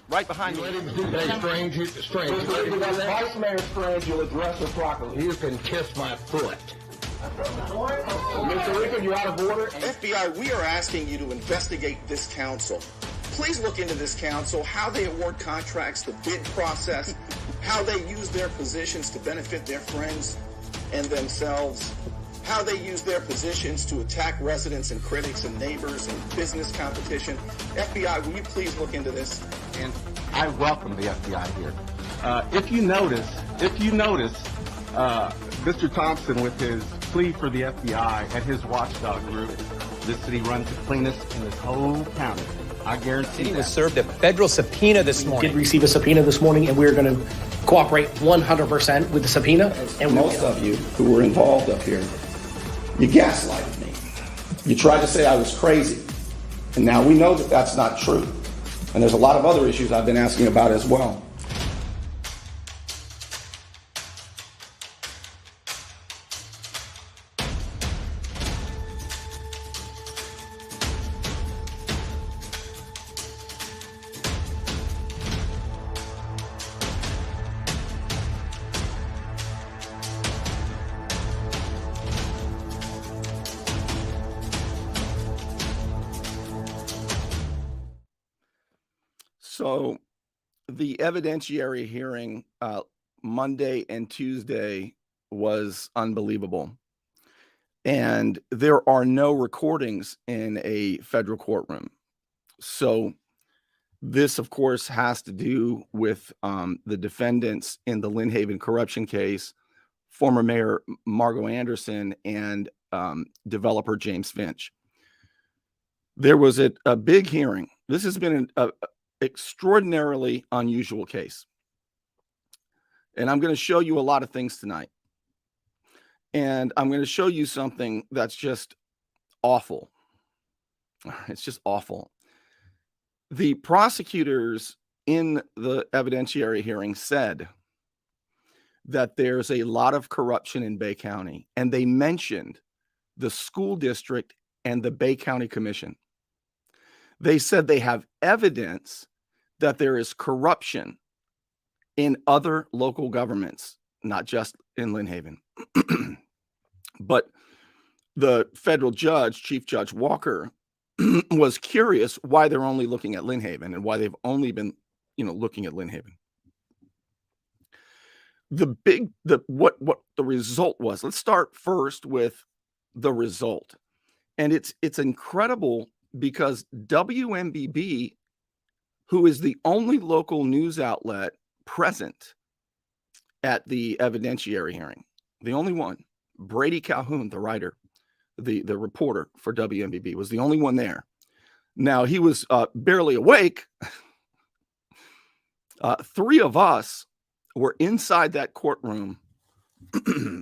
Right behind me. Vice Mayor Strange, you'll address her properly. You can kiss my foot. Mr. Rickard, you're out of order. FBI, we are asking you to investigate this council. Please look into this council, how they award contracts, the bid process, how they use their positions to benefit their friends and themselves, how they use their positions to attack residents and critics and neighbors and business competition. FBI, will you please look into this? And I welcome the FBI here. If you notice, Mr. Thompson with his plea for the FBI and his watchdog group, this city runs the cleanest in this whole county. I guarantee He was served a federal subpoena this morning. Did receive a subpoena this morning, and we're going to cooperate 100% with the subpoena. And most of you who were involved up here, you gaslighted me. You tried to say I was crazy. And now we know that that's not true. And there's a lot of other issues I've been asking about as well. So the evidentiary hearing Monday and Tuesday was unbelievable. And there are no recordings in a federal courtroom. So this, of course, has to do with the defendants in the Lynn Haven corruption case, former Mayor Margo Anderson and developer James Finch. There was a big hearing. This has been an extraordinarily unusual case. And I'm going to show you a lot of things tonight. And I'm going to show you something that's just awful. It's just awful. The prosecutors in the evidentiary hearing said that there's a lot of corruption in Bay County, and they mentioned the school district and the Bay County Commission. They said they have evidence that there is corruption in other local governments, not just in Lynn Haven. But the federal judge, Chief Judge Walker, was curious why they're only looking at Lynn Haven and why they've only been, looking at Lynn Haven. What the result was. Let's start first with the result. And it's incredible because WMBB, who is the only local news outlet present at the evidentiary hearing, the only one, Brady Calhoun, the writer, the reporter for WMBB, was the only one there. Now, he was barely awake. Three of us were inside that courtroom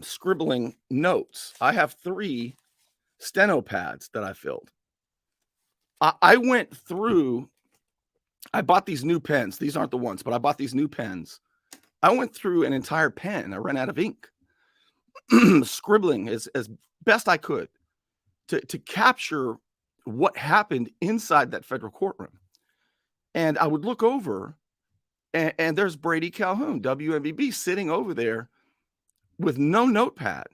scribbling notes. I have 3 steno pads that I filled. I went through, I bought these new pens. These aren't the ones, but I bought these new pens. I went through an entire pen. I ran out of ink, scribbling as best I could to capture what happened inside that federal courtroom. And I would look over, and there's Brady Calhoun, WMBB, sitting over there with no notepad.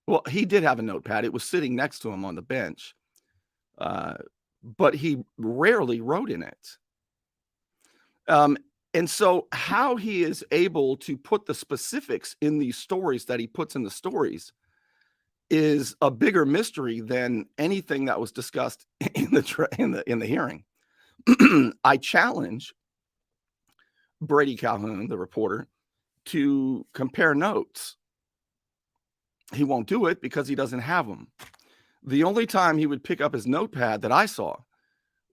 Well, he did have a notepad. It was sitting next to him on the bench, but he rarely wrote in it. And so how he is able to put the specifics in these stories that he puts in the stories is a bigger mystery than anything that was discussed in the hearing. I challenge Brady Calhoun, the reporter, to compare notes. He won't do it because he doesn't have them. The only time he would pick up his notepad that I saw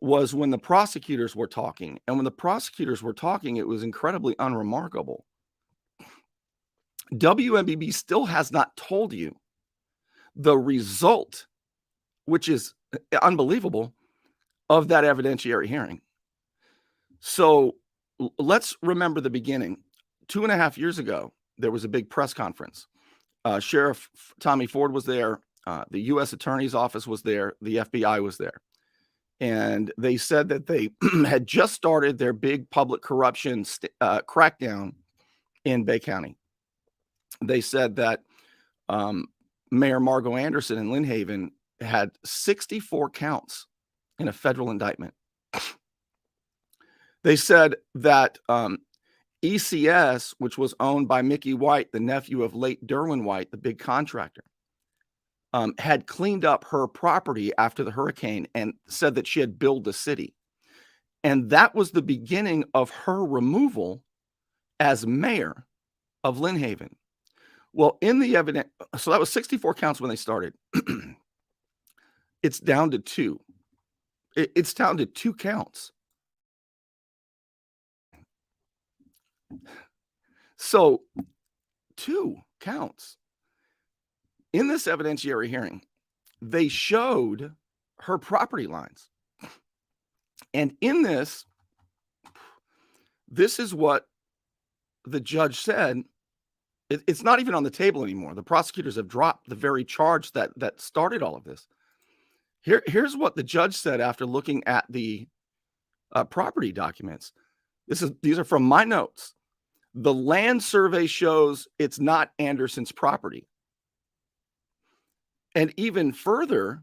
was when the prosecutors were talking. And when the prosecutors were talking, it was incredibly unremarkable. WMBB still has not told you the result, which is unbelievable, of that evidentiary hearing. So let's remember the beginning. 2.5 years ago, there was a big press conference. Sheriff Tommy Ford was there. The U.S. Attorney's Office was there. The FBI was there. And they said that they had just started their big public corruption crackdown in Bay County. They said that Mayor Margo Anderson in Lynn Haven had 64 counts in a federal indictment. They said that ECS, which was owned by Mickey White, the nephew of late Derwin White, the big contractor, had cleaned up her property after the hurricane and said that she had billed the city. And that was the beginning of her removal as mayor of Lynn Haven. Well, in the evidence, so that was 64 counts when they started. It's down to 2. It's down to 2 counts. So 2 counts. In this evidentiary hearing, they showed her property lines. And in this is what the judge said. It's not even on the table anymore. The prosecutors have dropped the very charge that started all of this. Here's what the judge said after looking at the property documents. These are from my notes. The land survey shows it's not Anderson's property. And even further,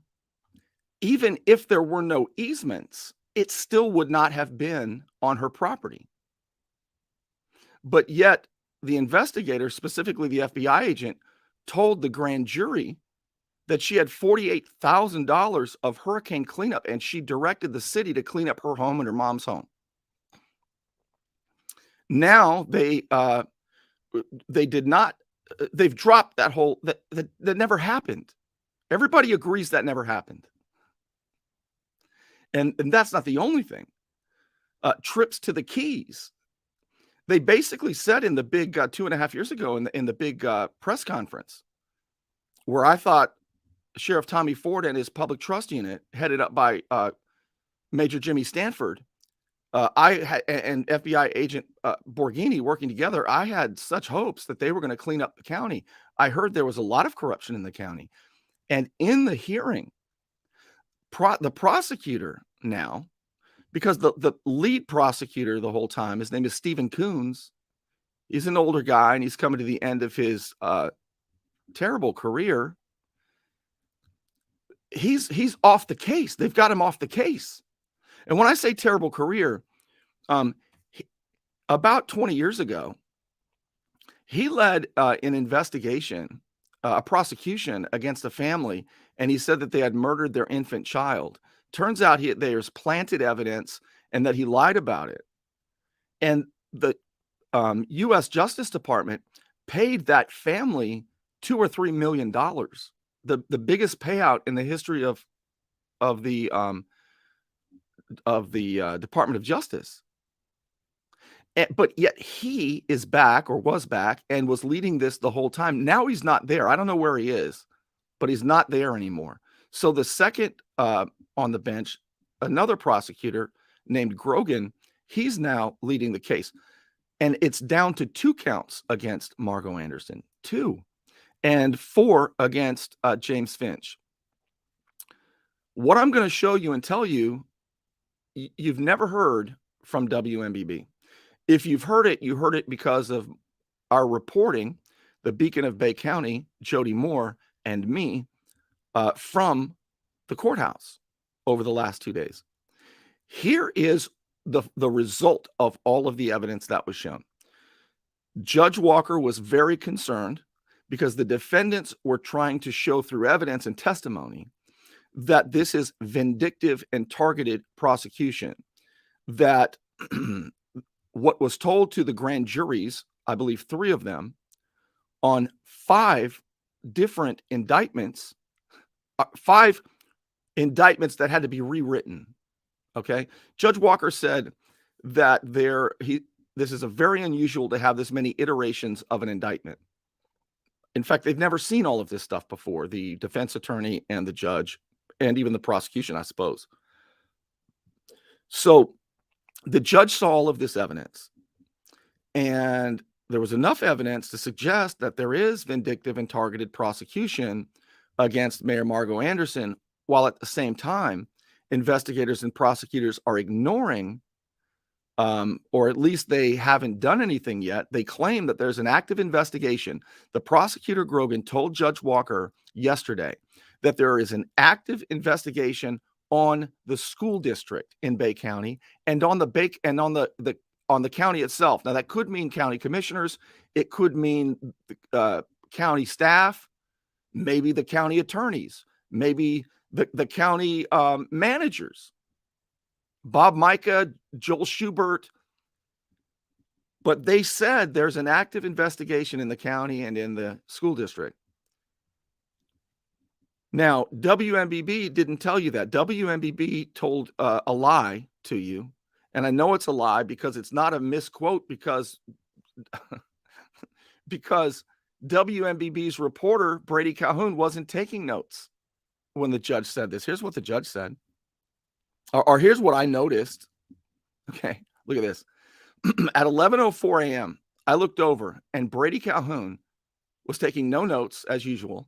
even if there were no easements, it still would not have been on her property. But yet the investigator, specifically the FBI agent, told the grand jury that she had $48,000 of hurricane cleanup, and she directed the city to clean up her home and her mom's home. Now they did not. They've dropped that whole that never happened. Everybody agrees that never happened. And that's not the only thing. Trips to the Keys. They basically said in the big 2.5 years ago in the big press conference, where I thought Sheriff Tommy Ford and his public trust unit, headed up by Major Jimmy Stanford, and FBI agent Borghini working together, I had such hopes that they were going to clean up the county. I heard there was a lot of corruption in the county. And in the hearing, the prosecutor now, because the lead prosecutor the whole time, his name is Stephen Coons. He's an older guy, and he's coming to the end of his terrible career. He's off the case. They've got him off the case. And when I say terrible career, about 20 years ago, he led an investigation, a prosecution against a family, and he said that they had murdered their infant child. Turns out there's planted evidence and that he lied about it. And the U.S. Justice Department paid that family $2 or $3 million, the biggest payout in the history of the Department of Justice. But yet he is back, or was back, and was leading this the whole time. Now he's not there. I don't know where he is, but he's not there anymore. So the second on the bench, another prosecutor named Grogan, he's now leading the case. And it's down to 2 counts against Margo Anderson, 2, and 4 against James Finch. What I'm going to show you and tell you, you've never heard from WMBB. If you've heard it, you heard it because of our reporting, the Beacon of Bay County, Jody Moore, and me, from the courthouse over the last 2 days. Here is the result of all of the evidence that was shown. Judge Walker was very concerned because the defendants were trying to show through evidence and testimony that this is vindictive and targeted prosecution, that what was told to the grand juries, I believe 3 of them, on 5 different indictments, 5 indictments that had to be rewritten. Okay. Judge Walker said that this is a very unusual to have this many iterations of an indictment. In fact, they've never seen all of this stuff before, the defense attorney and the judge, and even the prosecution, I suppose. So the judge saw all of this evidence, and there was enough evidence to suggest that there is vindictive and targeted prosecution against Mayor Margo Anderson, while at the same time investigators and prosecutors are ignoring, or at least they haven't done anything yet. They claim that there's an active investigation. The prosecutor Grogan told Judge Walker yesterday that there is an active investigation on the school district in Bay County and on the county itself. Now that could mean county commissioners, it could mean county staff, maybe the county attorneys, maybe the county managers, Bob Micah, Joel Schubert. But they said there's an active investigation in the county and in the school district. Now, WMBB didn't tell you that. WMBB told a lie to you. And I know it's a lie because it's not a misquote, because WMBB's reporter, Brady Calhoun, wasn't taking notes when the judge said this. Here's what the judge said. Or here's what I noticed. Okay, look at this. At 11:04 a.m., I looked over and Brady Calhoun was taking no notes as usual.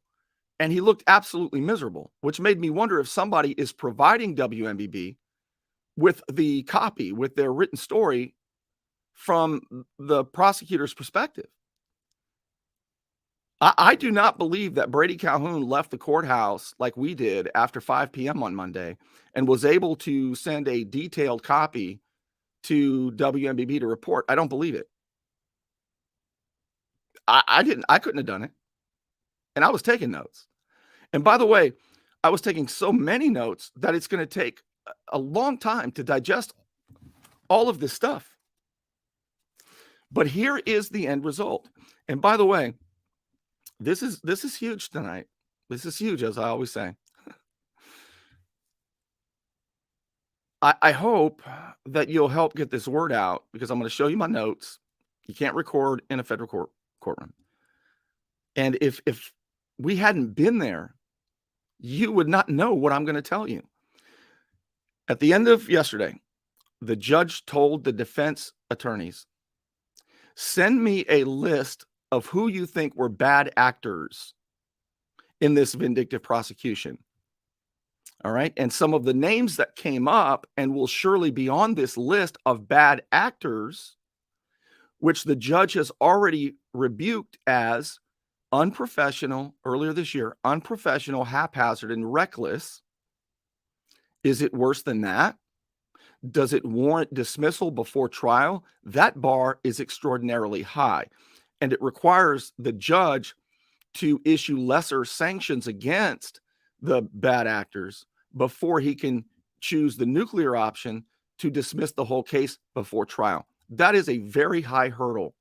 And he looked absolutely miserable, which made me wonder if somebody is providing WMBB with the copy, with their written story from the prosecutor's perspective. I do not believe that Brady Calhoun left the courthouse like we did after 5 p.m. on Monday and was able to send a detailed copy to WMBB to report. I don't believe it. I couldn't have done it. And I was taking notes. And by the way, I was taking so many notes that it's going to take a long time to digest all of this stuff. But here is the end result. And by the way, this is huge tonight. This is huge, as I always say. I hope that you'll help get this word out, because I'm going to show you my notes. You can't record in a federal courtroom. And if we hadn't been there, you would not know what I'm going to tell you. At the end of yesterday, the judge told the defense attorneys, send me a list of who you think were bad actors in this vindictive prosecution. All right. And some of the names that came up and will surely be on this list of bad actors, which the judge has already rebuked as unprofessional earlier this year, unprofessional, haphazard, and reckless. Is it worse than that? Does it warrant dismissal before trial? That bar is extraordinarily high, and it requires the judge to issue lesser sanctions against the bad actors before he can choose the nuclear option to dismiss the whole case before trial. That is a very high hurdle.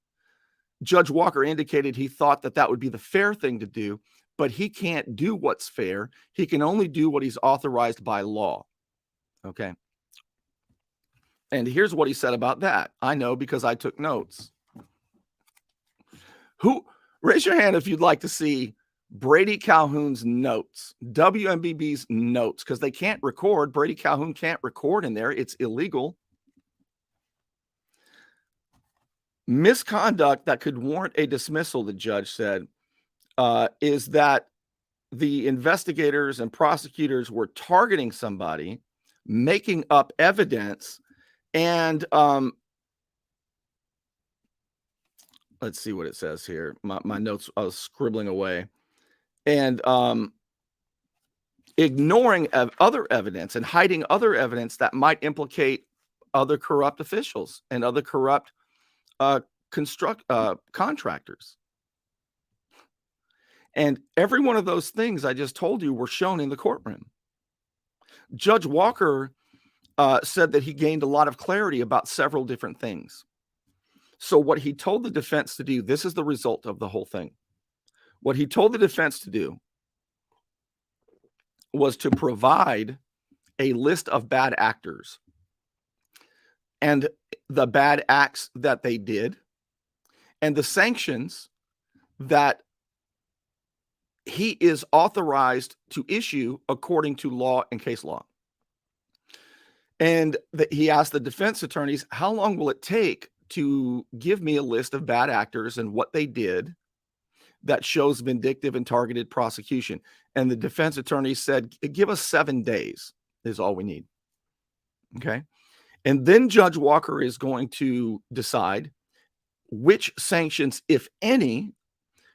Judge Walker indicated he thought that that would be the fair thing to do, but he can't do what's fair. He can only do what he's authorized by law. Okay. And here's what he said about that. I know because I took notes. Raise your hand if you'd like to see Brady Calhoun's notes, WMBB's notes, because they can't record. Brady Calhoun can't record in there. It's illegal. Misconduct that could warrant a dismissal, the judge said, is that the investigators and prosecutors were targeting somebody, making up evidence, and let's see what it says here. My notes, I was scribbling away. And ignoring other evidence and hiding other evidence that might implicate other corrupt officials and other corrupt contractors. And every one of those things I just told you were shown in the courtroom. Judge Walker said that he gained a lot of clarity about several different things. So what he told the defense to do, this is the result of the whole thing. What he told the defense to do was to provide a list of bad actors and the bad acts that they did and the sanctions that he is authorized to issue according to law and case law. And he asked the defense attorneys, how long will it take to give me a list of bad actors and what they did that shows vindictive and targeted prosecution? And the defense attorney said, give us 7 days is all we need. Okay. And then Judge Walker is going to decide which sanctions, if any,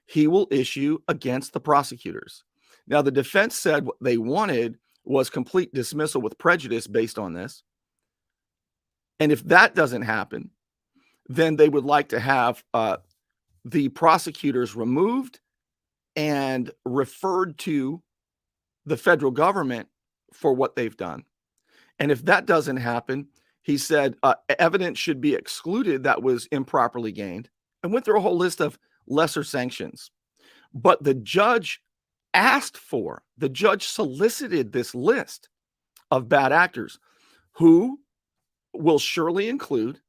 he will issue against the prosecutors. Now, the defense said what they wanted was complete dismissal with prejudice based on this. And if that doesn't happen, then they would like to have the prosecutors removed and referred to the federal government for what they've done. And if that doesn't happen, he said evidence should be excluded that was improperly gained, and went through a whole list of lesser sanctions. But the judge solicited this list of bad actors, who will surely include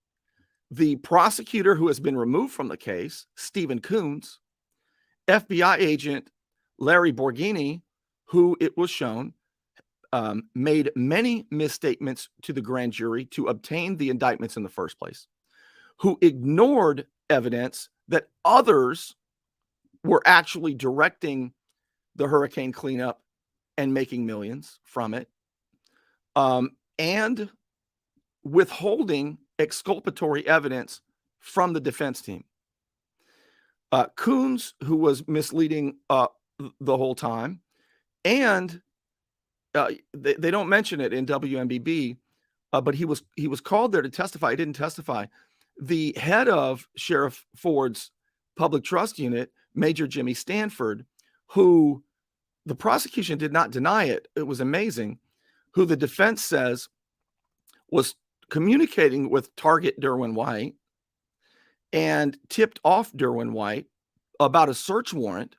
the prosecutor who has been removed from the case, Stephen Coons, FBI agent Larry Borghini, who it was shown made many misstatements to the grand jury to obtain the indictments in the first place, who ignored evidence that others were actually directing the hurricane cleanup and making millions from it, and withholding exculpatory evidence from the defense team. Coons, who was misleading the whole time, and they don't mention it in WMBB, but he was called there to testify. He didn't testify. The head of Sheriff Ford's public trust unit, Major Jimmy Stanford, who the prosecution did not deny it, it was amazing, who the defense says was communicating with target Derwin White and tipped off Derwin White about a search warrant.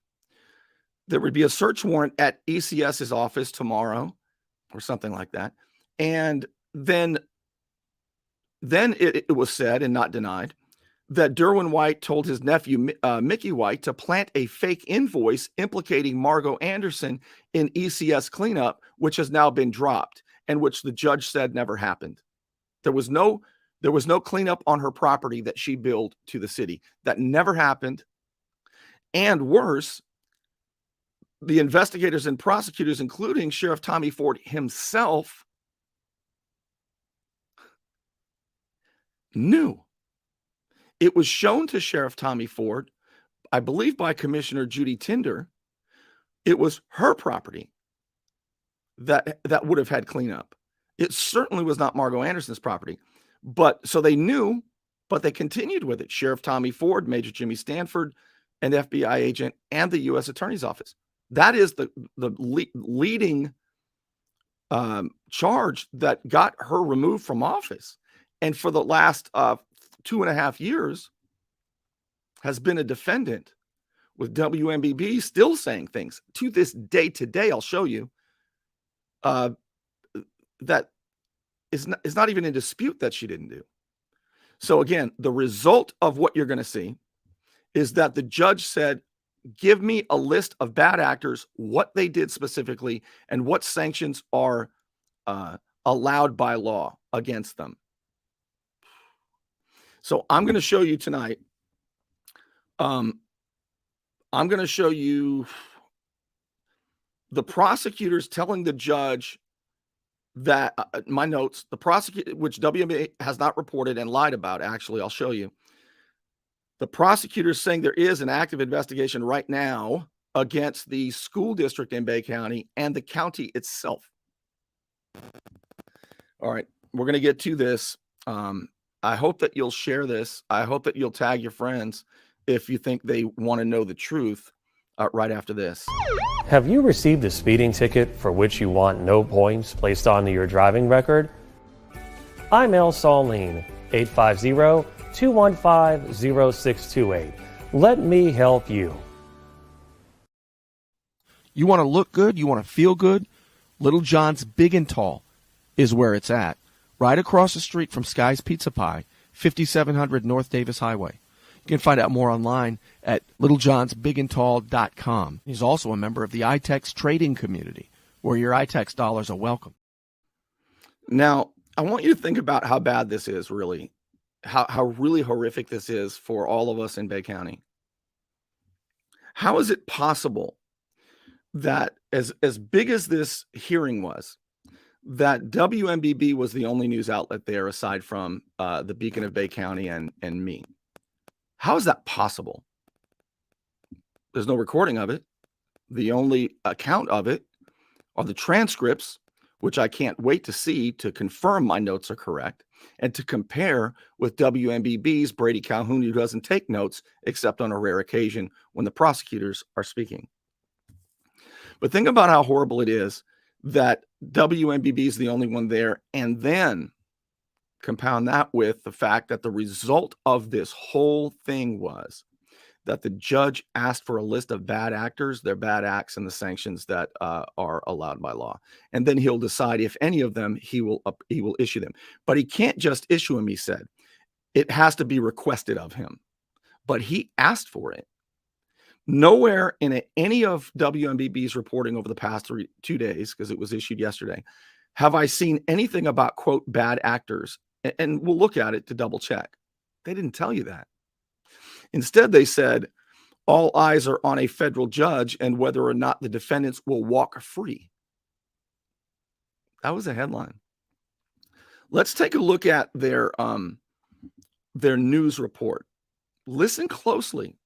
There would be a search warrant at ECS's office tomorrow or something like that. And then it was said, and not denied, that Derwin White told his nephew, Mickey White, to plant a fake invoice implicating Margot Anderson in ECS cleanup, which has now been dropped, and which the judge said never happened. There was no cleanup on her property that she billed to the city. That never happened. And worse, the investigators and prosecutors, including Sheriff Tommy Ford himself, knew. It was shown to Sheriff Tommy Ford, I believe by Commissioner Judy Tinder. It was her property that would have had cleanup. It certainly was not Margot Anderson's property. But so they knew, but they continued with it. Sheriff Tommy Ford, Major Jimmy Stanford, an FBI agent, and the U.S. Attorney's Office. That is the leading charge that got her removed from office. And for the last 2.5 years has been a defendant, with WMBB still saying things to this day today. I'll show you that is not even in dispute that she didn't do. So again, the result of what you're going to see is that the judge said, give me a list of bad actors, what they did specifically, and what sanctions are allowed by law against them. So I'm going to show you tonight. I'm going to show you the prosecutors telling the judge that my notes, the prosecutor, which WMA has not reported and lied about, actually, I'll show you. The prosecutors saying there is an active investigation right now against the school district in Bay County and the county itself. All right, we're going to get to this. I hope that you'll share this. I hope that you'll tag your friends if you think they want to know the truth right after this. Have you received a speeding ticket for which you want no points placed onto your driving record? I'm El Saulene, 850-215-0628. Let me help you. You want to look good? You want to feel good? Little John's Big and Tall is where it's at. Right across the street from Sky's Pizza Pie, 5700 North Davis Highway. You can find out more online at littlejohnsbigandtall.com. He's also a member of the iTex trading community, where your iTex dollars are welcome. Now, I want you to think about how bad this is, really. How really horrific this is for all of us in Bay County. How is it possible that as big as this hearing was, that WMBB was the only news outlet there aside from the Beacon of Bay County and me. How is that possible? There's no recording of it. The only account of it are the transcripts, which I can't wait to see to confirm my notes are correct and to compare with WMBB's Brady Calhoun, who doesn't take notes except on a rare occasion when the prosecutors are speaking. But think about how horrible it is that WMBB is the only one there, and then compound that with the fact that the result of this whole thing was that the judge asked for a list of bad actors, their bad acts, and the sanctions that are allowed by law. And then he'll decide if any of them he will issue them. But he can't just issue them, he said. It has to be requested of him. But he asked for it. Nowhere in any of WMBB's reporting over the past 2 days, because it was issued yesterday, have I seen anything about, quote, bad actors. And we'll look at it to double check. They didn't tell you that. Instead, they said, all eyes are on a federal judge and whether or not the defendants will walk free. That was a headline. Let's take a look at their news report. Listen closely.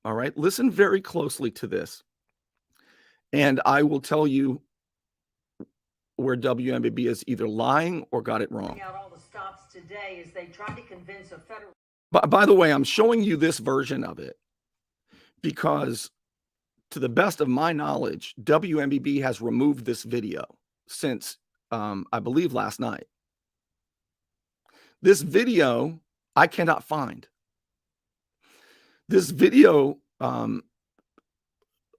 All right. Listen very closely to this. And I will tell you where WMBB is either lying or got it wrong. Out all the stops today as they try to convince a federal. By the way, I'm showing you this version of it because, to the best of my knowledge, WMBB has removed this video since, I believe, last night. This video I cannot find. This video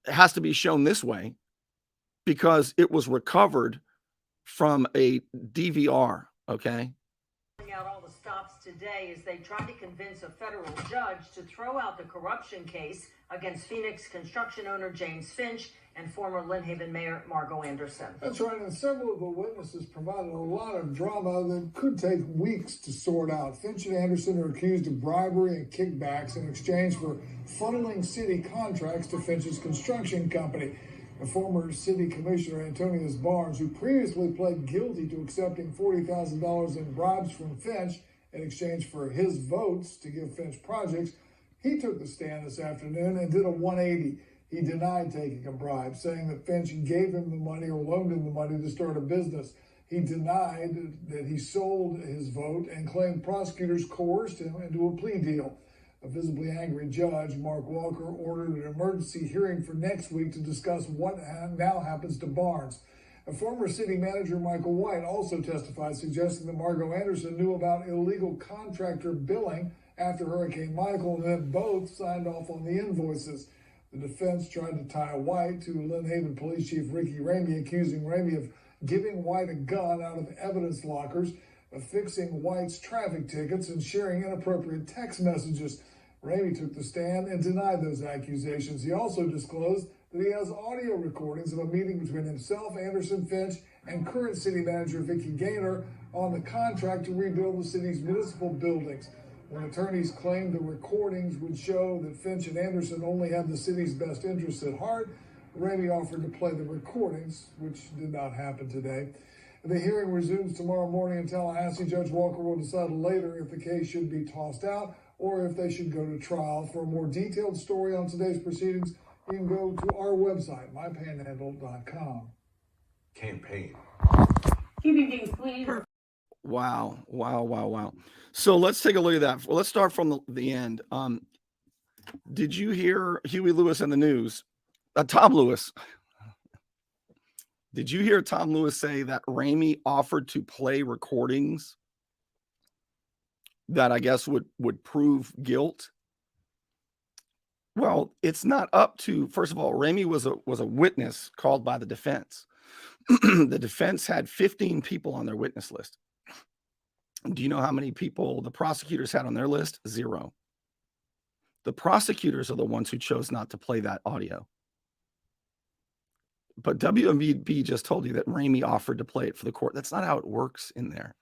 has to be shown this way because it was recovered from a DVR, okay? Out all the stops today as they try to convince a federal judge to throw out the corruption case against Phoenix construction owner James Finch and former Lynn Haven Mayor Margo Anderson. That's right, and several of the witnesses provided a lot of drama that could take weeks to sort out. Finch and Anderson are accused of bribery and kickbacks in exchange for funneling city contracts to Finch's construction company. A former city commissioner, Antonius Barnes, who previously pled guilty to accepting $40,000 in bribes from Finch in exchange for his votes to give Finch projects, he took the stand this afternoon and did a 180. He denied taking a bribe, saying that Finch gave him the money or loaned him the money to start a business. He denied that he sold his vote and claimed prosecutors coerced him into a plea deal. A visibly angry judge, Mark Walker, ordered an emergency hearing for next week to discuss what now happens to Barnes. A former city manager, Michael White, also testified, suggesting that Margo Anderson knew about illegal contractor billing after Hurricane Michael and then both signed off on the invoices. The defense tried to tie White to Lynn Haven Police Chief Ricky Ramey, accusing Ramey of giving White a gun out of evidence lockers, of fixing White's traffic tickets, and sharing inappropriate text messages. Ramey took the stand and denied those accusations. He also disclosed that he has audio recordings of a meeting between himself, Anderson, Finch, and current city manager Vicky Gaynor on the contract to rebuild the city's municipal buildings. When attorneys claimed the recordings would show that Finch and Anderson only had the city's best interests at heart, Ramey offered to play the recordings, which did not happen today. The hearing resumes tomorrow morning in Tallahassee. Judge Walker will decide later if the case should be tossed out or if they should go to trial. For a more detailed story on today's proceedings, you can go to our website, mypanhandle.com. Campaign. please. Wow. So let's take a look at that. Well, let's start from the end. Did you hear Huey Lewis in the news? Tom Lewis. Did you hear Tom Lewis say that Ramey offered to play recordings that I guess would prove guilt? Well, it's not up to, first of all, Ramey was a witness called by the defense. The defense had 15 people on their witness list. Do you know how many people the prosecutors had on their list? 0. The prosecutors are the ones who chose not to play that audio. But WMBB just told you that Ramey offered to play it for the court. That's not how it works in there.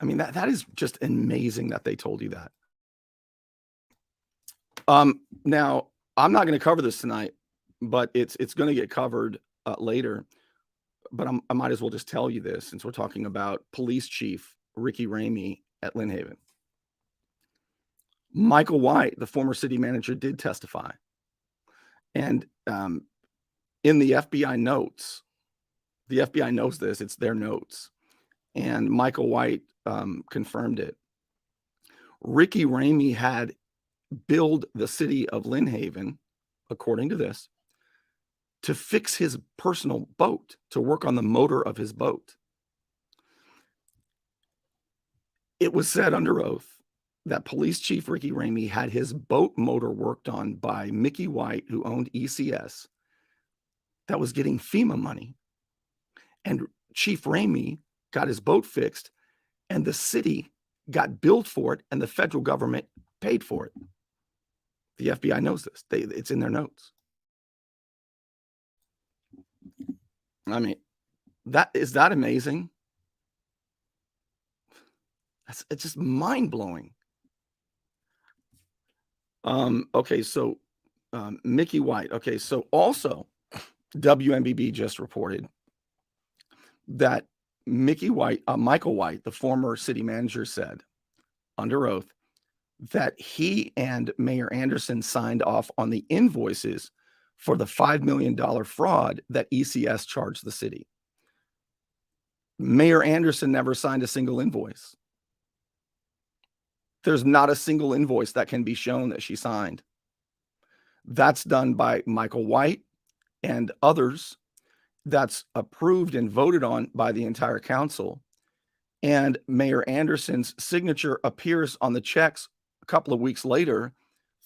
I mean, that is just amazing that they told you that. Now, I'm not going to cover this tonight, but it's going to get covered later. but I might as well just tell you this since we're talking about Police Chief Ricky Ramey at Lynn Haven. Michael White, the former city manager, did testify. And in the FBI notes, the FBI knows this, it's their notes. And Michael White confirmed it. Ricky Ramey had billed the city of Lynn Haven, according to this, to fix his personal boat, to work on the motor of his boat. It was said under oath that Police Chief Ricky Ramey had his boat motor worked on by Mickey White, who owned ECS, that was getting FEMA money. And Chief Ramey got his boat fixed, and the city got billed for it, and the federal government paid for it. The FBI knows this. It's in their notes. I mean, is that amazing? It's just mind-blowing. Okay, so Mickey White. Okay, so also WMBB just reported that Michael White, the former city manager, said under oath that he and Mayor Anderson signed off on the invoices for the $5 million fraud that ECS charged the city. Mayor Anderson never signed a single invoice. There's not a single invoice that can be shown that she signed. That's done by Michael White and others. That's approved and voted on by the entire council. And Mayor Anderson's signature appears on the checks a couple of weeks later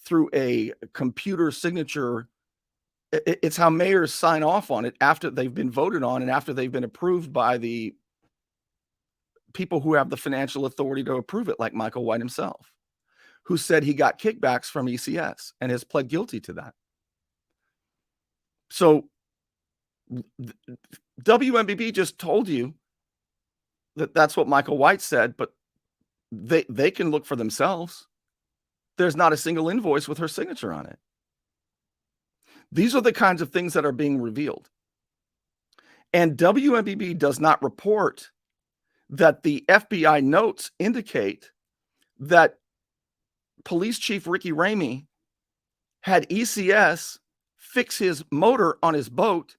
through a computer signature. It's how mayors sign off on it after they've been voted on and after they've been approved by the people who have the financial authority to approve it, like Michael White himself, who said he got kickbacks from ECS and has pled guilty to that. So WMBB just told you that that's what Michael White said, but they can look for themselves. There's not a single invoice with her signature on it. These are the kinds of things that are being revealed. And WMBB does not report that the FBI notes indicate that Police Chief Ricky Ramey had ECS fix his motor on his boat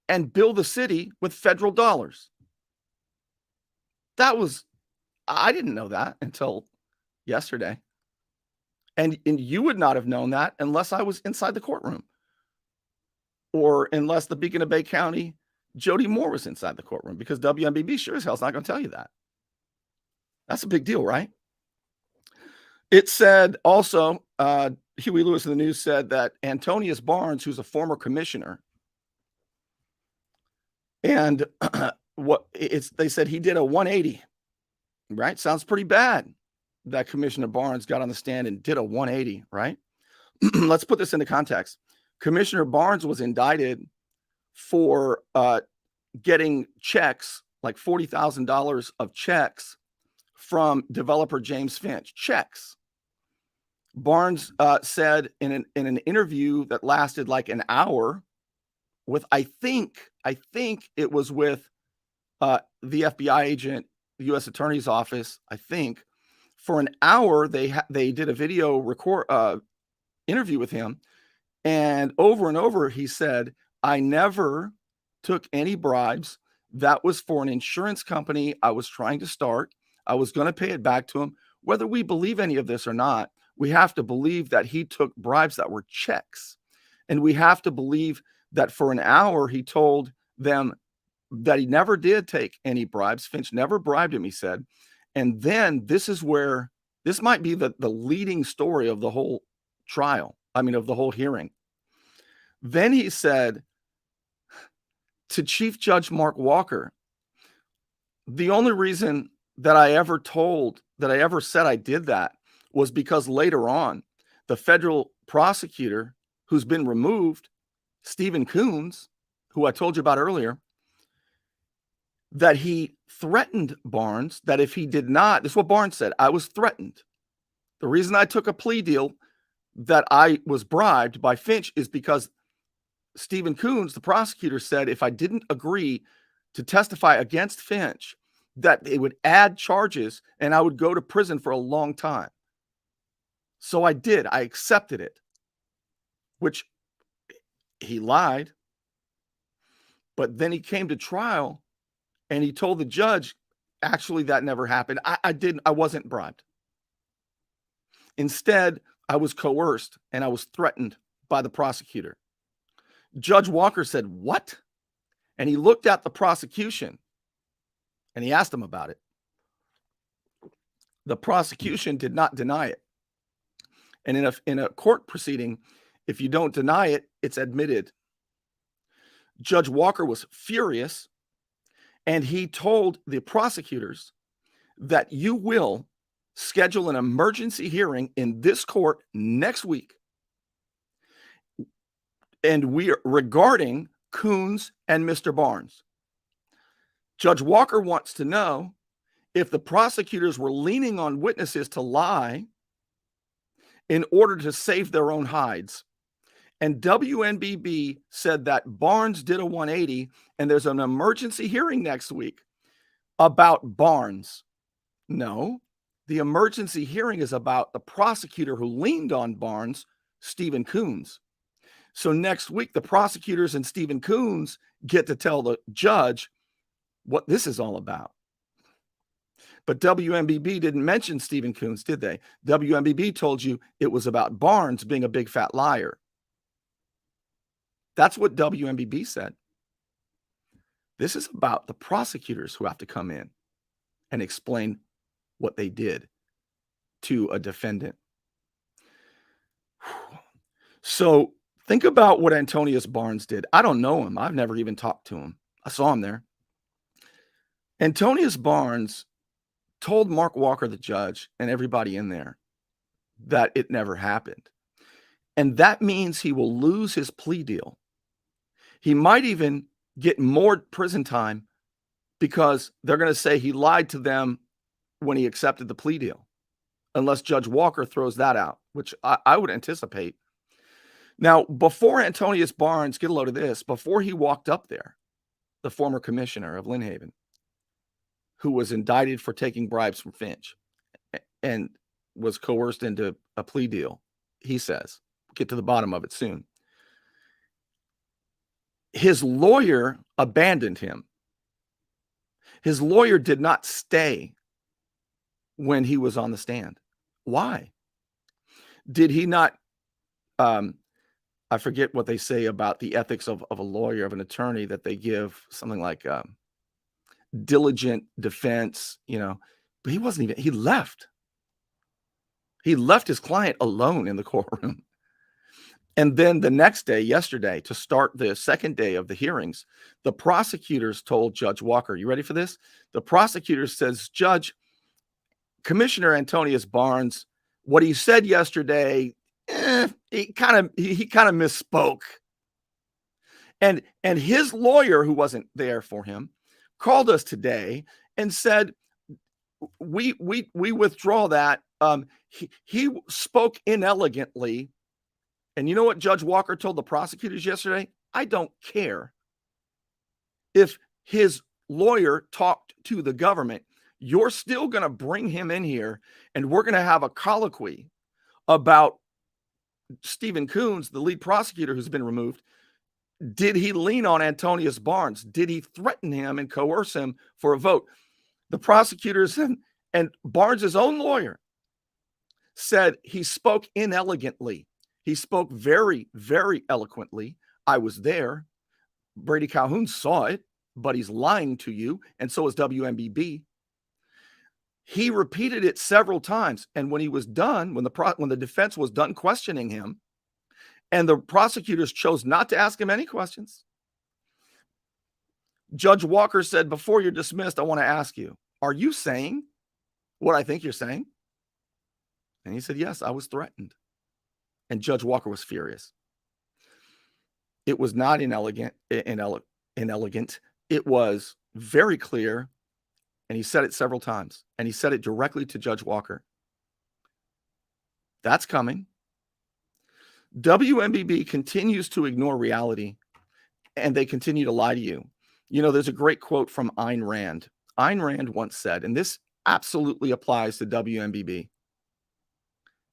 and bill the city with federal dollars. I didn't know that until yesterday. And you would not have known that unless I was inside the courtroom, or unless the Beacon of Bay County Jody Moore was inside the courtroom, because WMBB sure as hell is not going to tell you that. That's a big deal, right? It said also, Huey Lewis in the News said that Antonius Barnes, who's a former commissioner, and they said he did a 180, right? Sounds pretty bad that Commissioner Barnes got on the stand and did a 180, right? Let's put this into context. Commissioner Barnes was indicted for getting checks, like $40,000 of checks from developer James Finch. Checks. Barnes said in an interview that lasted like an hour with, I think it was with the FBI agent, the U.S. Attorney's Office, I think, for an hour they did a video interview with him, and over he said, I never took any bribes. That was for an insurance company I was trying to start. I was going to pay it back to him. Whether we believe any of this or not, we have to believe that he took bribes that were checks. And we have to believe that for an hour he told them that he never did take any bribes. Finch never bribed him, he said. And then this might be the leading story of the whole trial. Of the whole hearing. Then he said to Chief Judge Mark Walker, the only reason that I ever said I did that was because later on, the federal prosecutor who's been removed, Stephen Coons, who I told you about earlier, that he threatened Barnes that if he did not, this is what Barnes said, I was threatened. The reason I took a plea deal that I was bribed by Finch is because Stephen Coons, the prosecutor, said if I didn't agree to testify against Finch, that it would add charges and I would go to prison for a long time. So I did. I accepted it, which he lied. But then he came to trial and he told the judge, actually, that never happened. I wasn't bribed. Instead, I was coerced and I was threatened by the prosecutor. Judge Walker said, what? And he looked at the prosecution and he asked him about it. The prosecution did not deny it. And in a court proceeding, if you don't deny it, it's admitted. Judge Walker was furious, and he told the prosecutors that you will schedule an emergency hearing in this court next week. And we are regarding Coons and Mr. Barnes. Judge Walker wants to know if the prosecutors were leaning on witnesses to lie in order to save their own hides. And WMBB said that Barnes did a 180 and there's an emergency hearing next week about Barnes. No, the emergency hearing is about the prosecutor who leaned on Barnes, Stephen Coons. So next week, the prosecutors and Stephen Coons get to tell the judge what this is all about. But WMBB didn't mention Stephen Coons, did they? WMBB told you it was about Barnes being a big fat liar. That's what WMBB said. This is about the prosecutors who have to come in and explain what they did to a defendant. So think about what Antonius Barnes did. I don't know him. I've never even talked to him. I saw him there. Antonius Barnes told Mark Walker, the judge, and everybody in there that it never happened. And that means he will lose his plea deal. He might even get more prison time because they're going to say he lied to them when he accepted the plea deal, unless Judge Walker throws that out, which I would anticipate. Now, before Antonius Barnes, get a load of this, before he walked up there, the former commissioner of Lynn Haven, who was indicted for taking bribes from Finch and was coerced into a plea deal, he says, get to the bottom of it soon. His lawyer abandoned him. His lawyer did not stay when he was on the stand. Why? Did he not, I forget what they say about the ethics of a lawyer, of an attorney, that they give something like diligent defense, but he wasn't even, he left. He left his client alone in the courtroom. And then the next day, yesterday, to start the second day of the hearings, the prosecutors told Judge Walker, you ready for this? The prosecutor says, Judge, Commissioner Antonius Barnes, what he said yesterday, he kind of misspoke. And his lawyer, who wasn't there for him, called us today and said, we withdraw that. He spoke inelegantly. And you know what Judge Walker told the prosecutors yesterday? I don't care if his lawyer talked to the government. You're still going to bring him in here, and we're going to have a colloquy about Stephen Coons, the lead prosecutor who's been removed. Did he lean on Antonius Barnes? Did he threaten him and coerce him for a vote? The prosecutors and Barnes' own lawyer said he spoke inelegantly. He spoke very, very eloquently. I was there. Brady Calhoun saw it, but he's lying to you, and so is WMBB. He repeated it several times, and when he was done, when the defense was done questioning him, and the prosecutors chose not to ask him any questions, Judge Walker said, before you're dismissed, I want to ask you, are you saying what I think you're saying? And he said, yes, I was threatened. And Judge Walker was furious. It was not inelegant. It was very clear. And he said it several times. And he said it directly to Judge Walker. That's coming. WMBB continues to ignore reality and they continue to lie to you. You know, there's a great quote from Ayn Rand. Ayn Rand once said, and this absolutely applies to WMBB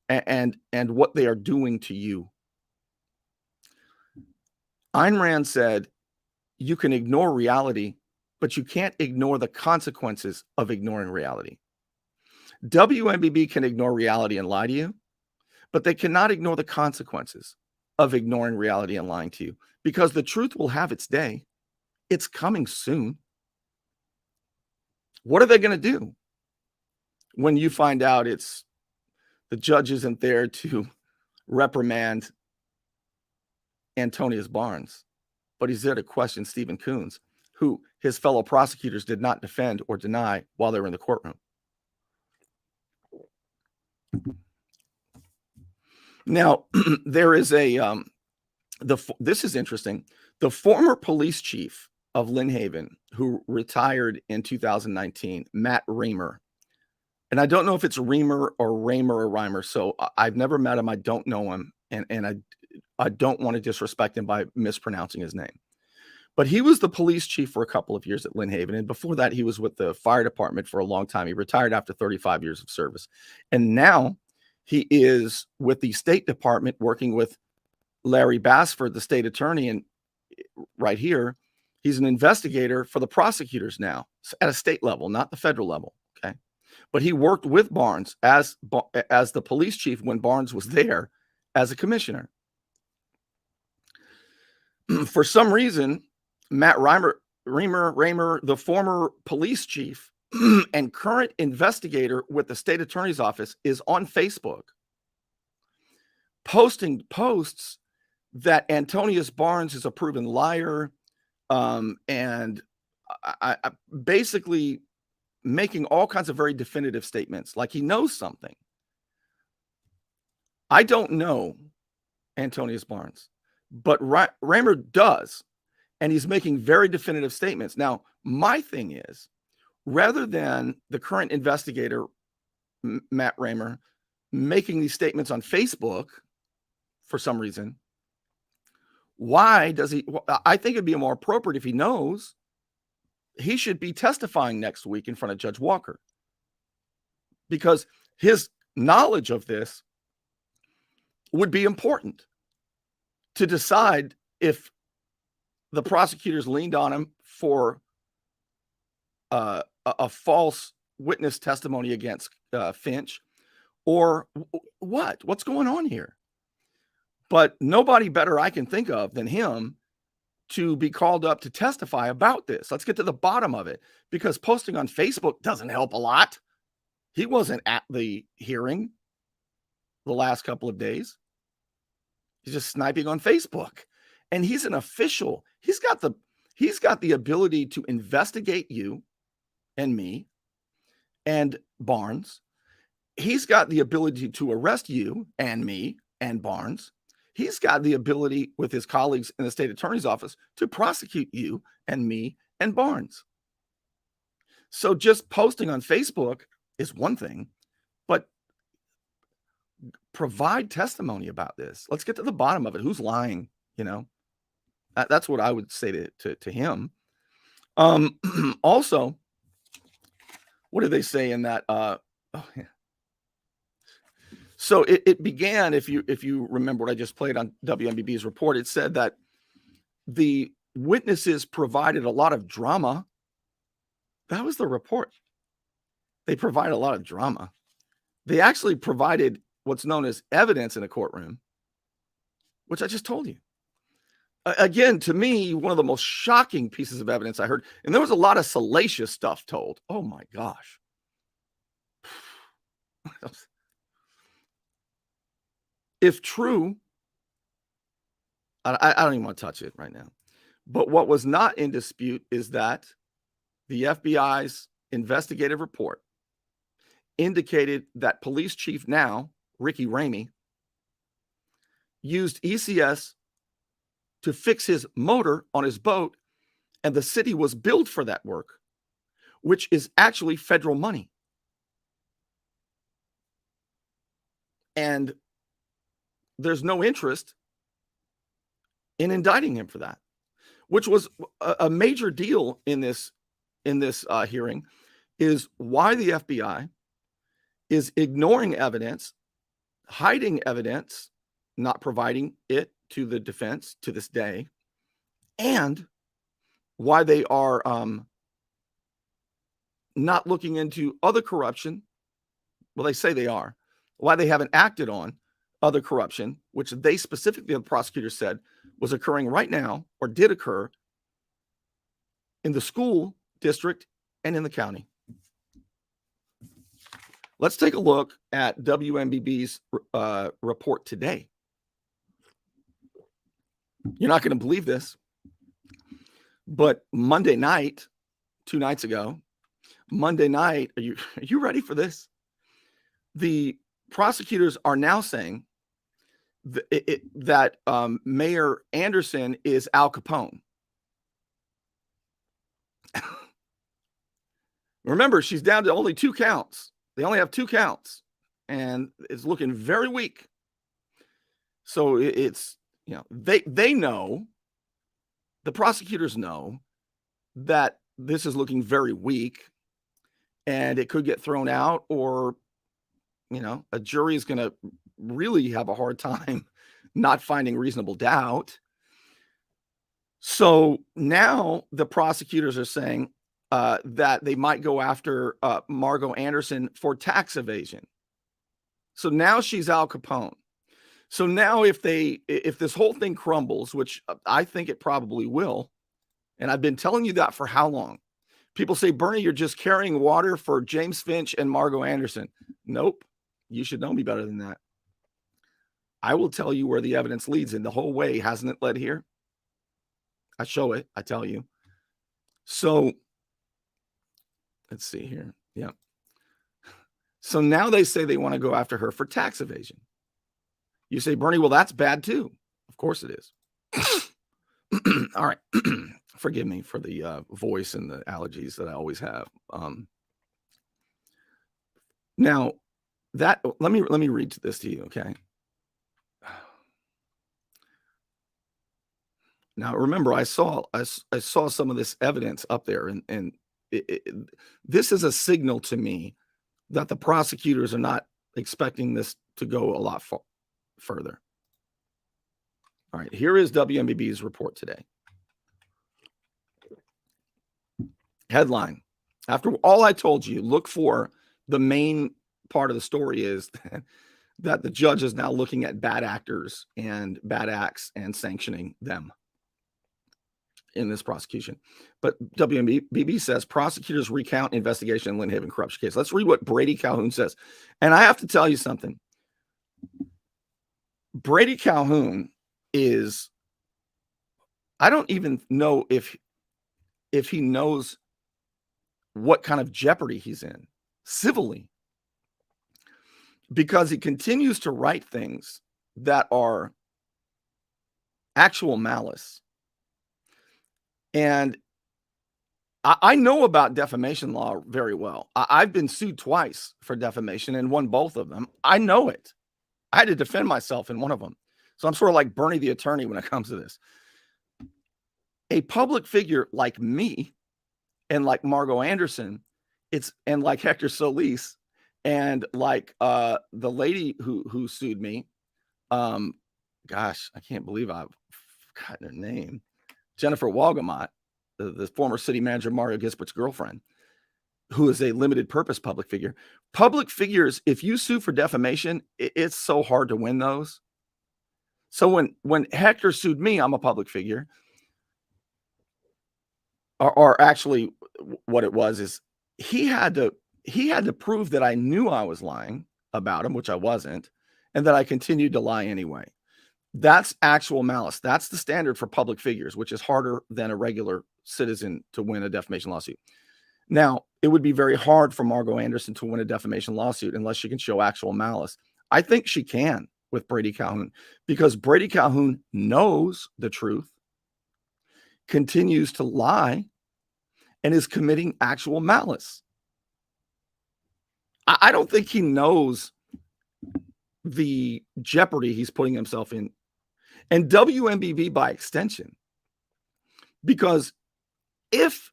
and what they are doing to you. Ayn Rand said, you can ignore reality, but you can't ignore the consequences of ignoring reality. WMBB can ignore reality and lie to you, but they cannot ignore the consequences of ignoring reality and lying to you, because the truth will have its day. It's coming soon. What are they going to do when you find out it's the judge isn't there to reprimand Antonius Barnes, but he's there to question Stephen Coons, who his fellow prosecutors did not defend or deny while they were in the courtroom? Now, there is a this is interesting. The former police chief of Lynn Haven, who retired in 2019, Matt Raymer, and I don't know if it's Reamer or Raymer or Reimer, so I've never met him. I don't know him, and I don't want to disrespect him by mispronouncing his name. But he was the police chief for a couple of years at Lynn Haven, and before that, he was with the fire department for a long time. He retired after 35 years of service, and now he is with the State Department working with Larry Bassford, the state attorney, and right here, he's an investigator for the prosecutors now at a state level, not the federal level. Okay, but he worked with Barnes as the police chief when Barnes was there as a commissioner. For some reason, Matt Raymer, the former police chief and current investigator with the state attorney's office, is on Facebook posting posts that Antonius Barnes is a proven liar, and I basically making all kinds of very definitive statements, like he knows something. I don't know Antonius Barnes, but Raymer does, and he's making very definitive statements. Now, my thing is, rather than the current investigator, Matt Raymer, making these statements on Facebook for some reason, why does he? I think it'd be more appropriate if he knows. He should be testifying next week in front of Judge Walker, because his knowledge of this would be important to decide if the prosecutors leaned on him for a false witness testimony against Finch, or what's going on here. But nobody better I can think of than him to be called up to testify about this. Let's get to the bottom of it, because posting on Facebook doesn't help a lot. He wasn't at the hearing the last couple of days. He's just sniping on Facebook, and he's an official. He's got the ability to investigate you and me and Barnes. He's got the ability to arrest you and me and Barnes. He's got the ability with his colleagues in the state attorney's office to prosecute you and me and Barnes. So just posting on Facebook is one thing, but provide testimony about this. Let's get to the bottom of it. Who's lying? You know, that's what I would say to him. Also, what did they say in that? So it began, if you remember what I just played on WMBB's report, it said that the witnesses provided a lot of drama. That was the report. They provided a lot of drama. They actually provided what's known as evidence in a courtroom, which I just told you. Again, to me, one of the most shocking pieces of evidence I heard, and there was a lot of salacious stuff told. Oh my gosh. If true, I don't even want to touch it right now. But what was not in dispute is that the FBI's investigative report indicated that police chief now, Ricky Ramey, used ECS to fix his motor on his boat, and the city was billed for that work, which is actually federal money. And there's no interest in indicting him for that. which was a major deal in this hearing, is why the FBI is ignoring evidence, hiding evidence, not providing it to the defense to this day, and why they are not looking into other corruption. Well, they say they are. Why they haven't acted on other corruption, which they specifically, the prosecutor said, was occurring right now or did occur in the school district and in the county. Let's take a look at WMBB's report today. You're not going to believe this, but Monday night, 2 nights ago, Monday night, are you ready for this? The prosecutors are now saying that Mayor Anderson is Al Capone. Remember, she's down to only 2 counts. They only have 2 counts, and it's looking very weak. So it's, they know, the prosecutors know that this is looking very weak, and it could get thrown out, or, a jury is going to really have a hard time not finding reasonable doubt. So now the prosecutors are saying that they might go after Margot Anderson for tax evasion. So now she's Al Capone. So now if this whole thing crumbles, which I think it probably will, and I've been telling you that for how long? People say, Bernie, you're just carrying water for James Finch and Margot Anderson. Nope. You should know me better than that. I will tell you where the evidence leads, and the whole way hasn't it led here? I show it. I tell you. So let's see here. Yeah. So now they say they want to go after her for tax evasion. You say, Bernie, well, that's bad too. Of course it is. All right. Forgive me for the voice and the allergies that I always have. Now that let me read this to you, okay? Now remember, I saw some of this evidence up there, and this is a signal to me that the prosecutors are not expecting this to go a lot further. All right, here is WMBB's report today. Headline: after all I told you, look for the main part of the story is that the judge is now looking at bad actors and bad acts and sanctioning them in this prosecution. But WMBB says prosecutors recount investigation in Lynn Haven corruption case. Let's read what Brady Calhoun says. And I have to tell you something. Brady Calhoun is, I don't even know if he knows what kind of jeopardy he's in civilly, because he continues to write things that are actual malice. And I know about defamation law very well. I've been sued twice for defamation and won both of them. I know it. I had to defend myself in one of them. So I'm sort of like Bernie the attorney when it comes to this. A public figure like me and like Margot Anderson, and like Hector Solis, and like the lady who sued me, gosh, I can't believe I've forgotten her name, Jennifer Walgamot, the former city manager Mario Gisbert's girlfriend, who is a limited purpose public figure. Public figures, if you sue for defamation, it's so hard to win those. So when Hector sued me, I'm a public figure. Or actually, what it was is he had to prove that I knew I was lying about him, which I wasn't, and that I continued to lie anyway. That's actual malice. That's the standard for public figures, which is harder than a regular citizen to win a defamation lawsuit. Now, it would be very hard for Margot Anderson to win a defamation lawsuit unless she can show actual malice. I think she can with Brady Calhoun, because Brady Calhoun knows the truth, continues to lie, and is committing actual malice. I don't think he knows the jeopardy he's putting himself in. And WMBB, by extension, Because if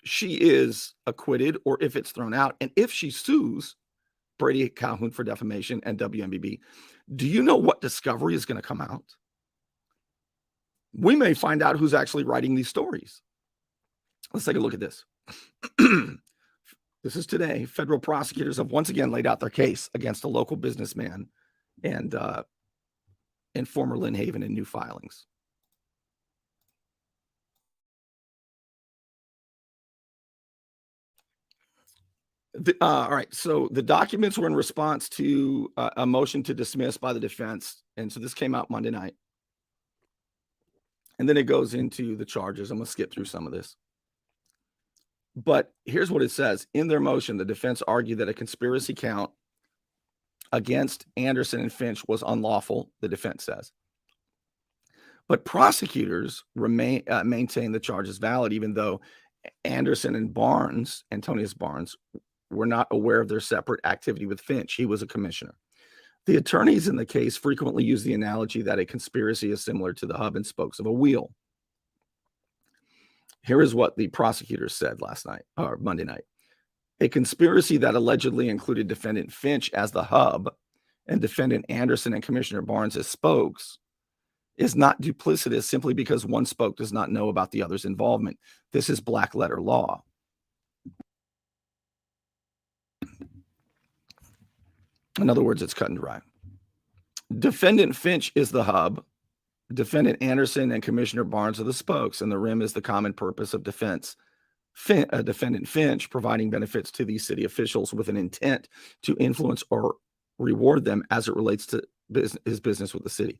she is acquitted or if it's thrown out, and if she sues Brady Calhoun for defamation and WMBB, do you know what discovery is going to come out? We may find out who's actually writing these stories. Let's take a look at this. This is today. Federal prosecutors have once again laid out their case against a local businessman and former Lynn Haven in new filings. All right. So the documents were in response to a motion to dismiss by the defense. And so this came out Monday night. And then it goes into the charges. I'm going to skip through some of this. But here's what it says. In their motion, the defense argued that a conspiracy count against Anderson and Finch was unlawful, the defense says. But prosecutors maintain the charge is valid, even though Anderson and Antonius Barnes, were not aware of their separate activity with Finch. He was a commissioner. The attorneys in the case frequently use the analogy that a conspiracy is similar to the hub and spokes of a wheel. Here is what the prosecutors said Monday night. A conspiracy that allegedly included defendant Finch as the hub and defendant Anderson and Commissioner Barnes as spokes is not duplicitous simply because one spoke does not know about the other's involvement. This is black letter law. In other words, it's cut and dry. Defendant Finch is the hub. Defendant Anderson and Commissioner Barnes are the spokes, and the rim is the common purpose of defense. Defendant Finch providing benefits to these city officials with an intent to influence or reward them as it relates to his business with the city.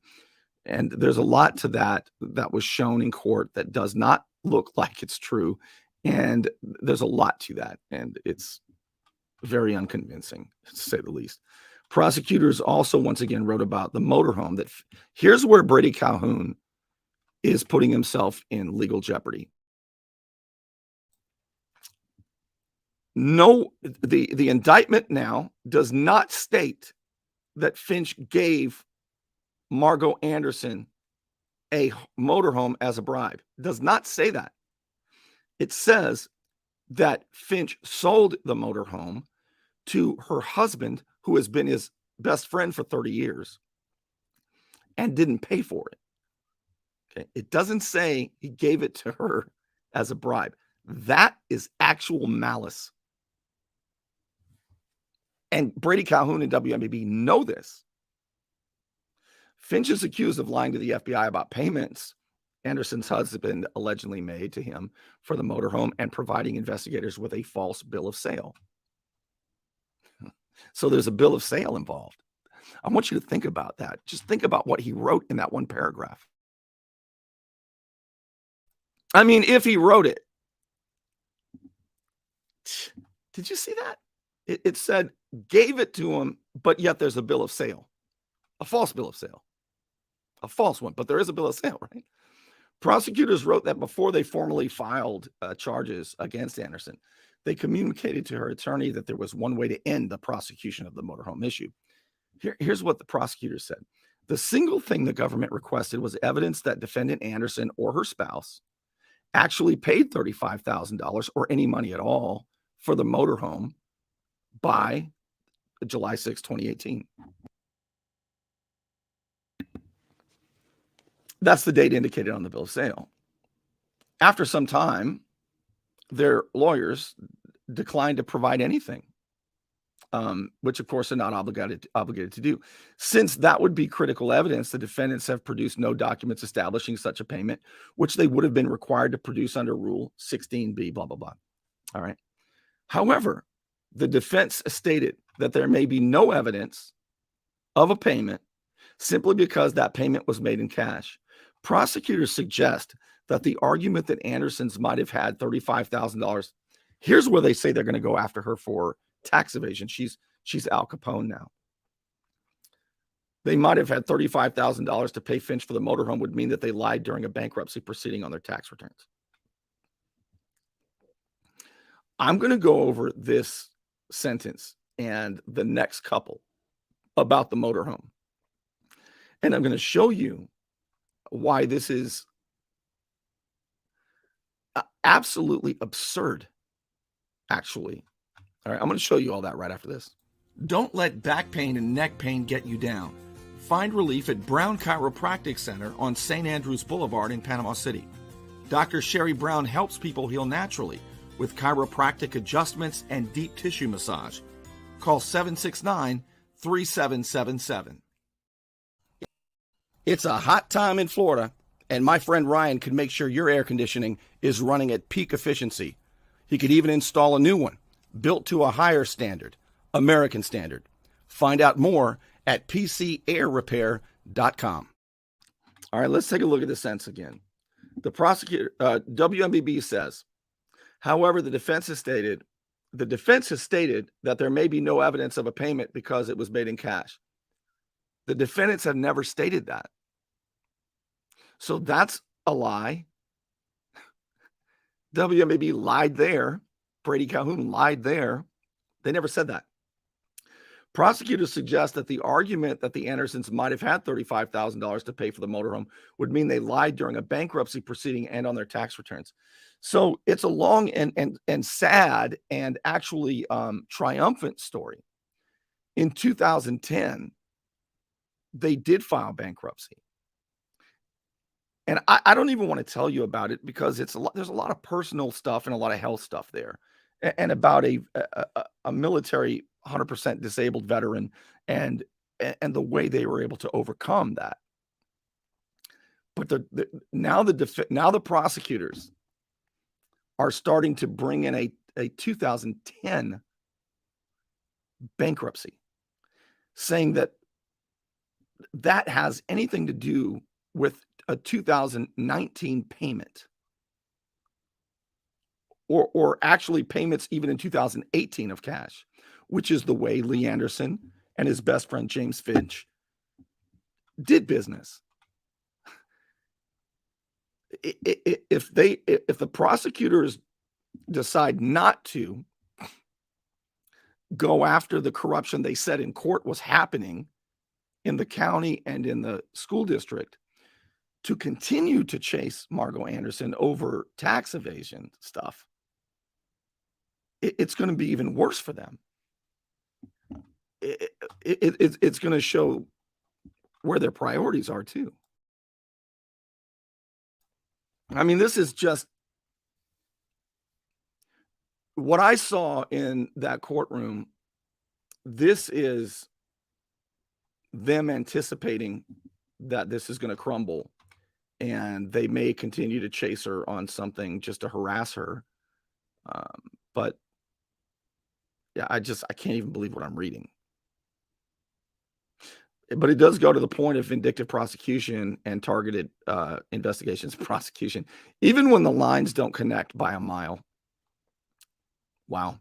And there's a lot to that was shown in court that does not look like it's true. And there's a lot to that, and it's very unconvincing, to say the least. Prosecutors also once again wrote about the motorhome. That here's where Brady Calhoun is putting himself in legal jeopardy. No, the indictment now does not state that Finch gave Margot Anderson a motorhome as a bribe. It does not say that. It says that Finch sold the motorhome to her husband, who has been his best friend for 30 years, and didn't pay for it. Okay. It doesn't say he gave it to her as a bribe. That is actual malice. And Brady Calhoun and WMBB know this. Finch is accused of lying to the FBI about payments Anderson's husband allegedly made to him for the motorhome and providing investigators with a false bill of sale. So there's a bill of sale involved. I want you to think about that. Just think about what he wrote in that one paragraph. I mean, if he wrote it. Did you see that? It said, gave it to him, but yet there's a bill of sale. A false bill of sale. A false one, but there is a bill of sale, right? Prosecutors wrote that before they formally filed charges against Anderson, they communicated to her attorney that there was one way to end the prosecution of the motorhome issue. Here's what the prosecutors said. The single thing the government requested was evidence that defendant Anderson or her spouse actually paid $35,000 or any money at all for the motorhome by July 6, 2018. That's the date indicated on the bill of sale. After some time, their lawyers declined to provide anything, which of course they're not obligated to do. Since that would be critical evidence, the defendants have produced no documents establishing such a payment, which they would have been required to produce under Rule 16B, blah, blah, blah. All right. However, the defense stated that there may be no evidence of a payment simply because that payment was made in cash. Prosecutors suggest that the argument that Anderson's might have had $35,000. Here's where they say they're going to go after her for tax evasion. She's Al Capone now. They might have had $35,000 to pay Finch for the motorhome would mean that they lied during a bankruptcy proceeding on their tax returns. I'm going to go over this sentence and the next couple about the motorhome. And I'm going to show you why this is Absolutely absurd, actually. All right, I'm going to show you all that right after this. Don't let back pain and neck pain get you down. Find relief at Brown Chiropractic Center on St. Andrews Boulevard in Panama City. Dr. Sherry Brown helps people heal naturally with chiropractic adjustments and deep tissue massage. Call 769-3777. It's a hot time in Florida, and my friend Ryan could make sure your air conditioning is running at peak efficiency. He could even install a new one, built to a higher standard, American standard. Find out more at pcairrepair.com. All right, let's take a look at the sentence again. The prosecutor, WMBB says, however, the defense has stated that there may be no evidence of a payment because it was made in cash. The defendants have never stated that. So that's a lie. WMBB lied there. Brady Calhoun lied there. They never said that. Prosecutors suggest that the argument that the Andersons might have had $35,000 to pay for the motorhome would mean they lied during a bankruptcy proceeding and on their tax returns. So it's a long and sad and actually triumphant story. In 2010, they did file bankruptcy. And I don't even want to tell you about it because there's a lot of personal stuff and a lot of health stuff there, and about a military 100% disabled veteran and the way they were able to overcome that. But now the prosecutors are starting to bring in a 2010 bankruptcy, saying that has anything to do with a 2019 payment, or actually payments even in 2018 of cash, which is the way Lee Anderson and his best friend James Finch did business. If the prosecutors decide not to go after the corruption they said in court was happening in the county and in the school district, to continue to chase Margot Anderson over tax evasion stuff, it's going to be even worse for them. It's going to show where their priorities are too. I mean, this is just what I saw in that courtroom. This is them anticipating that this is going to crumble, and they may continue to chase her on something just to harass her. But yeah, I can't even believe what I'm reading. But it does go to the point of vindictive prosecution and targeted investigations and prosecution, even when the lines don't connect by a mile. Wow.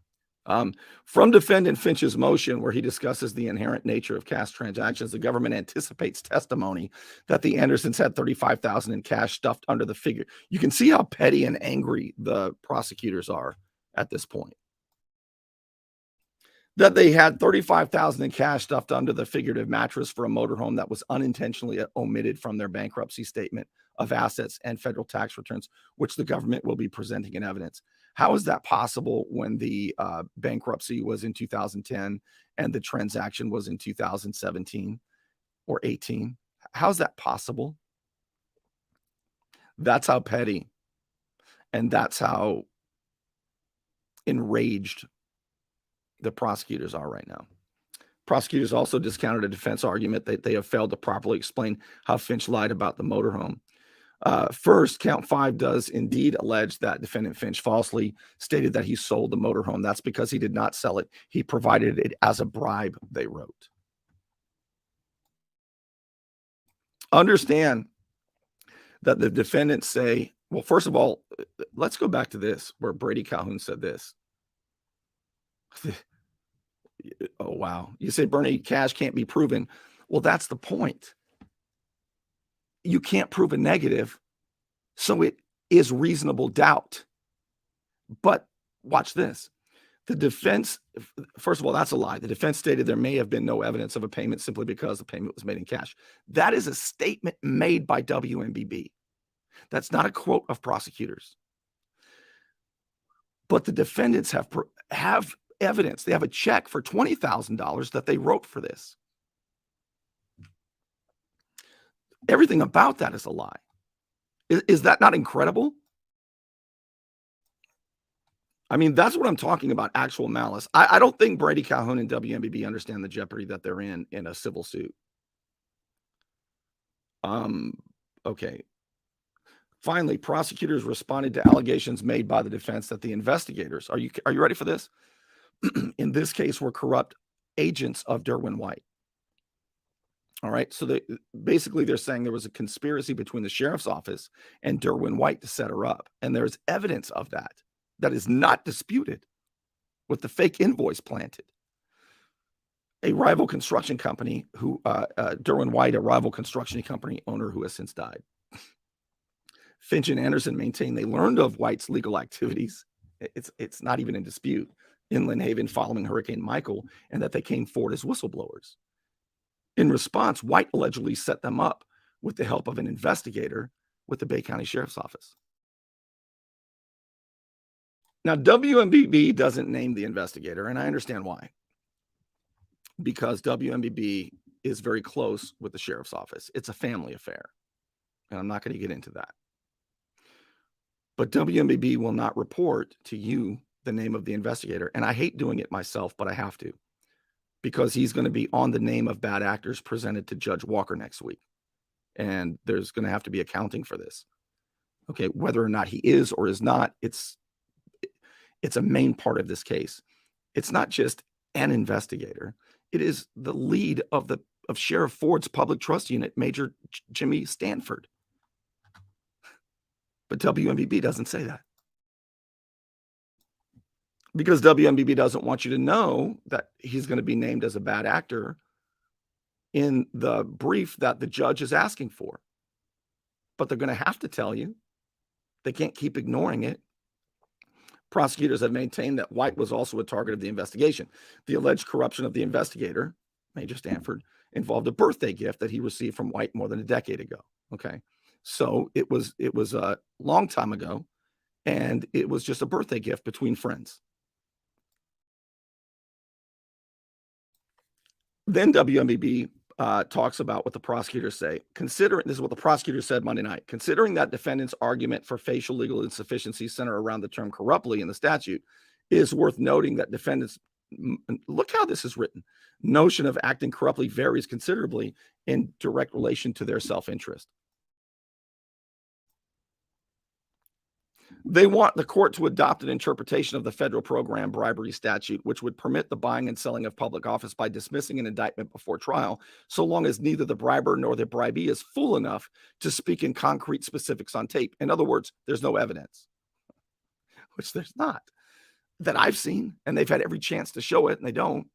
From defendant Finch's motion, where he discusses the inherent nature of cash transactions, the government anticipates testimony that the Andersons had $35,000 in cash stuffed under the figure. You can see how petty and angry the prosecutors are at this point. That they had $35,000 in cash stuffed under the figurative mattress for a motorhome that was unintentionally omitted from their bankruptcy statement of assets and federal tax returns, which the government will be presenting in evidence. How is that possible when the bankruptcy was in 2010 and the transaction was in 2017 or 18? How is that possible? That's how petty, and that's how enraged the prosecutors are right now. Prosecutors also discounted a defense argument that they have failed to properly explain how Finch lied about the motorhome. First, count 5 does indeed allege that defendant Finch falsely stated that he sold the motorhome. That's because he did not sell it. He provided it as a bribe, they wrote. Understand that the defendants say, well, first of all, let's go back to this, where Brady Calhoun said this. Oh, wow. You say, Bernie, cash can't be proven. Well, that's the point. You can't prove a negative, so it is reasonable doubt. But watch this. The defense, first of all, that's a lie. The defense stated there may have been no evidence of a payment simply because the payment was made in cash. That is a statement made by WMBB. That's not a quote of prosecutors. But the defendants have evidence. They have a check for $20,000 that they wrote for this. Everything about that is a lie. Is that not incredible? I mean, that's what I'm talking about, actual malice. I don't think Brady Calhoun and WMBB understand the jeopardy that they're in a civil suit. Okay. Finally, prosecutors responded to allegations made by the defense that the investigators, are you ready for this? In this case, were corrupt agents of Derwin White. All right. So basically they're saying there was a conspiracy between the sheriff's office and Derwin White to set her up. And there's evidence of that is not disputed with the fake invoice planted. A rival construction company Derwin White, a rival construction company owner who has since died. Finch and Anderson maintain they learned of White's legal activities. It's not even in dispute in Lynn Haven following Hurricane Michael, and that they came forward as whistleblowers. In response, White allegedly set them up with the help of an investigator with the Bay County Sheriff's Office. Now, WMBB doesn't name the investigator, and I understand why. Because WMBB is very close with the Sheriff's Office. It's a family affair, and I'm not going to get into that. But WMBB will not report to you the name of the investigator, and I hate doing it myself, but I have to, because he's going to be on the name of bad actors presented to Judge Walker next week. And there's going to have to be accounting for this. Okay, whether or not he is or is not, it's a main part of this case. It's not just an investigator. It is the lead of Sheriff Ford's public trust unit, Major Jimmy Stanford. But WMBB doesn't say that. Because WMBB doesn't want you to know that he's going to be named as a bad actor in the brief that the judge is asking for. But they're going to have to tell you. They can't keep ignoring it. Prosecutors have maintained that White was also a target of the investigation. The alleged corruption of the investigator, Major Stanford, involved a birthday gift that he received from White more than a decade ago. Okay. So it was a long time ago, and it was just a birthday gift between friends. Then WMBB talks about what the prosecutors say. This is what the prosecutor said Monday night. Considering that defendant's argument for facial legal insufficiency center around the term corruptly in the statute, it is worth noting that defendants, look how this is written, notion of acting corruptly varies considerably in direct relation to their self-interest. They want the court to adopt an interpretation of the federal program bribery statute, which would permit the buying and selling of public office by dismissing an indictment before trial, so long as neither the briber nor the bribee is fool enough to speak in concrete specifics on tape. In other words, there's no evidence, which there's not, that I've seen, and they've had every chance to show it, and they don't.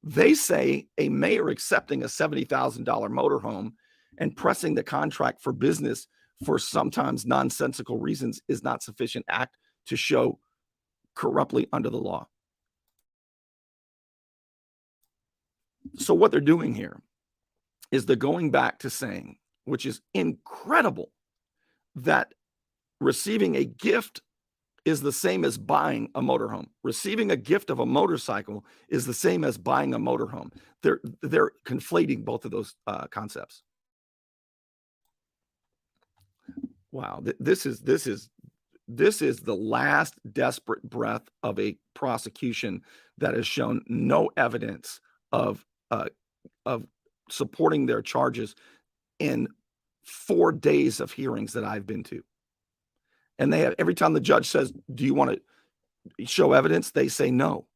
They say a mayor accepting a $70,000 motorhome and pressing the contract for business for sometimes nonsensical reasons is not sufficient act to show corruptly under the law. So what they're doing here is they're going back to saying, which is incredible, that receiving a gift is the same as buying a motorhome. Receiving a gift of a motorcycle is the same as buying a motorhome. They're conflating both of those concepts. Wow, this is the last desperate breath of a prosecution that has shown no evidence of supporting their charges in 4 days of hearings that I've been to. And they have, every time the judge says, "Do you want to show evidence?" they say no.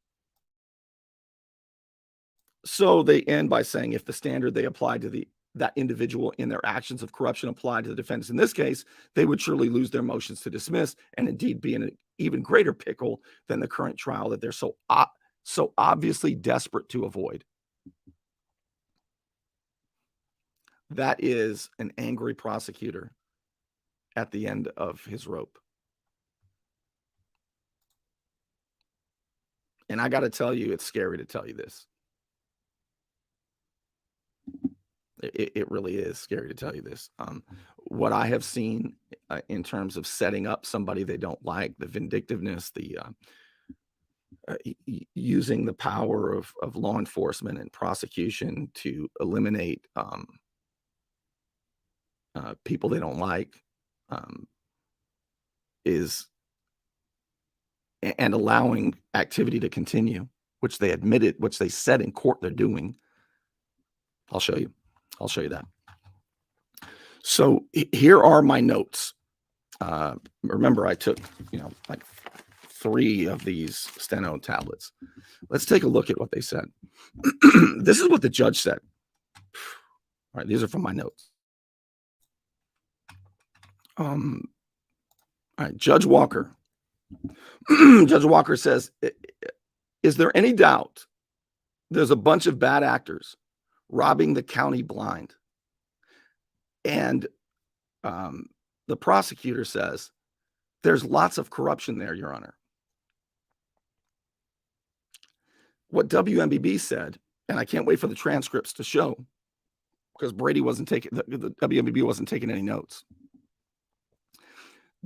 So they end by saying, if the standard they apply to that individual in their actions of corruption applied to the defendants in this case, they would surely lose their motions to dismiss and indeed be in an even greater pickle than the current trial that they're so obviously desperate to avoid. That is an angry prosecutor at the end of his rope. And I got to tell you, it's scary to tell you this. It really is scary to tell you this. What I have seen in terms of setting up somebody they don't like, the vindictiveness, the using the power of law enforcement and prosecution to eliminate people they don't like, and allowing activity to continue, which they admitted, which they said in court they're doing. I'll show you that. So here are my notes. Remember, I took, like 3 of these steno tablets. Let's take a look at what they said. This is what the judge said. All right, these are from my notes. All right, Judge Walker. Judge Walker says, is there any doubt there's a bunch of bad actors robbing the county blind? And the prosecutor says, there's lots of corruption there, Your Honor. What WMBB said, and I can't wait for the transcripts to show, because Brady wasn't taking, the WMBB wasn't taking any notes.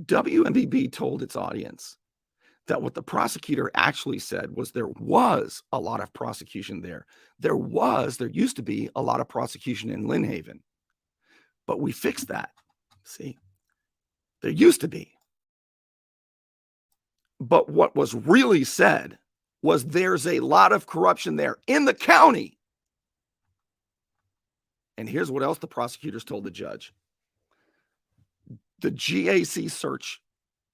WMBB told its audience that what the prosecutor actually said was there was a lot of prosecution there. There used to be a lot of prosecution in Lynn Haven, but we fixed that. See, there used to be. But what was really said was there's a lot of corruption there in the county. And here's what else the prosecutors told the judge. The GAC search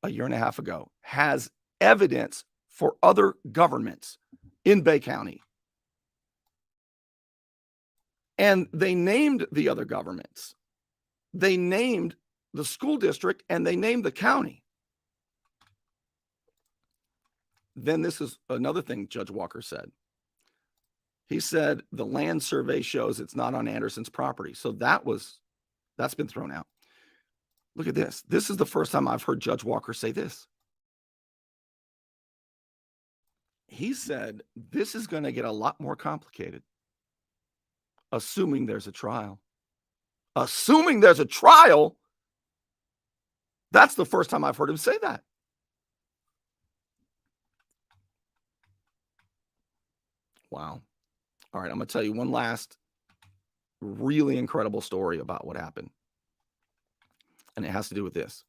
a year and a half ago has evidence for other governments in Bay County. And they named the other governments. They named the school district and they named the county. Then this is another thing Judge Walker said. He said the land survey shows it's not on Anderson's property. So that's been thrown out. Look at this. This is the first time I've heard Judge Walker say this. He said this is going to get a lot more complicated, assuming there's a trial. Assuming there's a trial? That's the first time I've heard him say that. Wow. All right, I'm going to tell you one last really incredible story about what happened. And it has to do with this.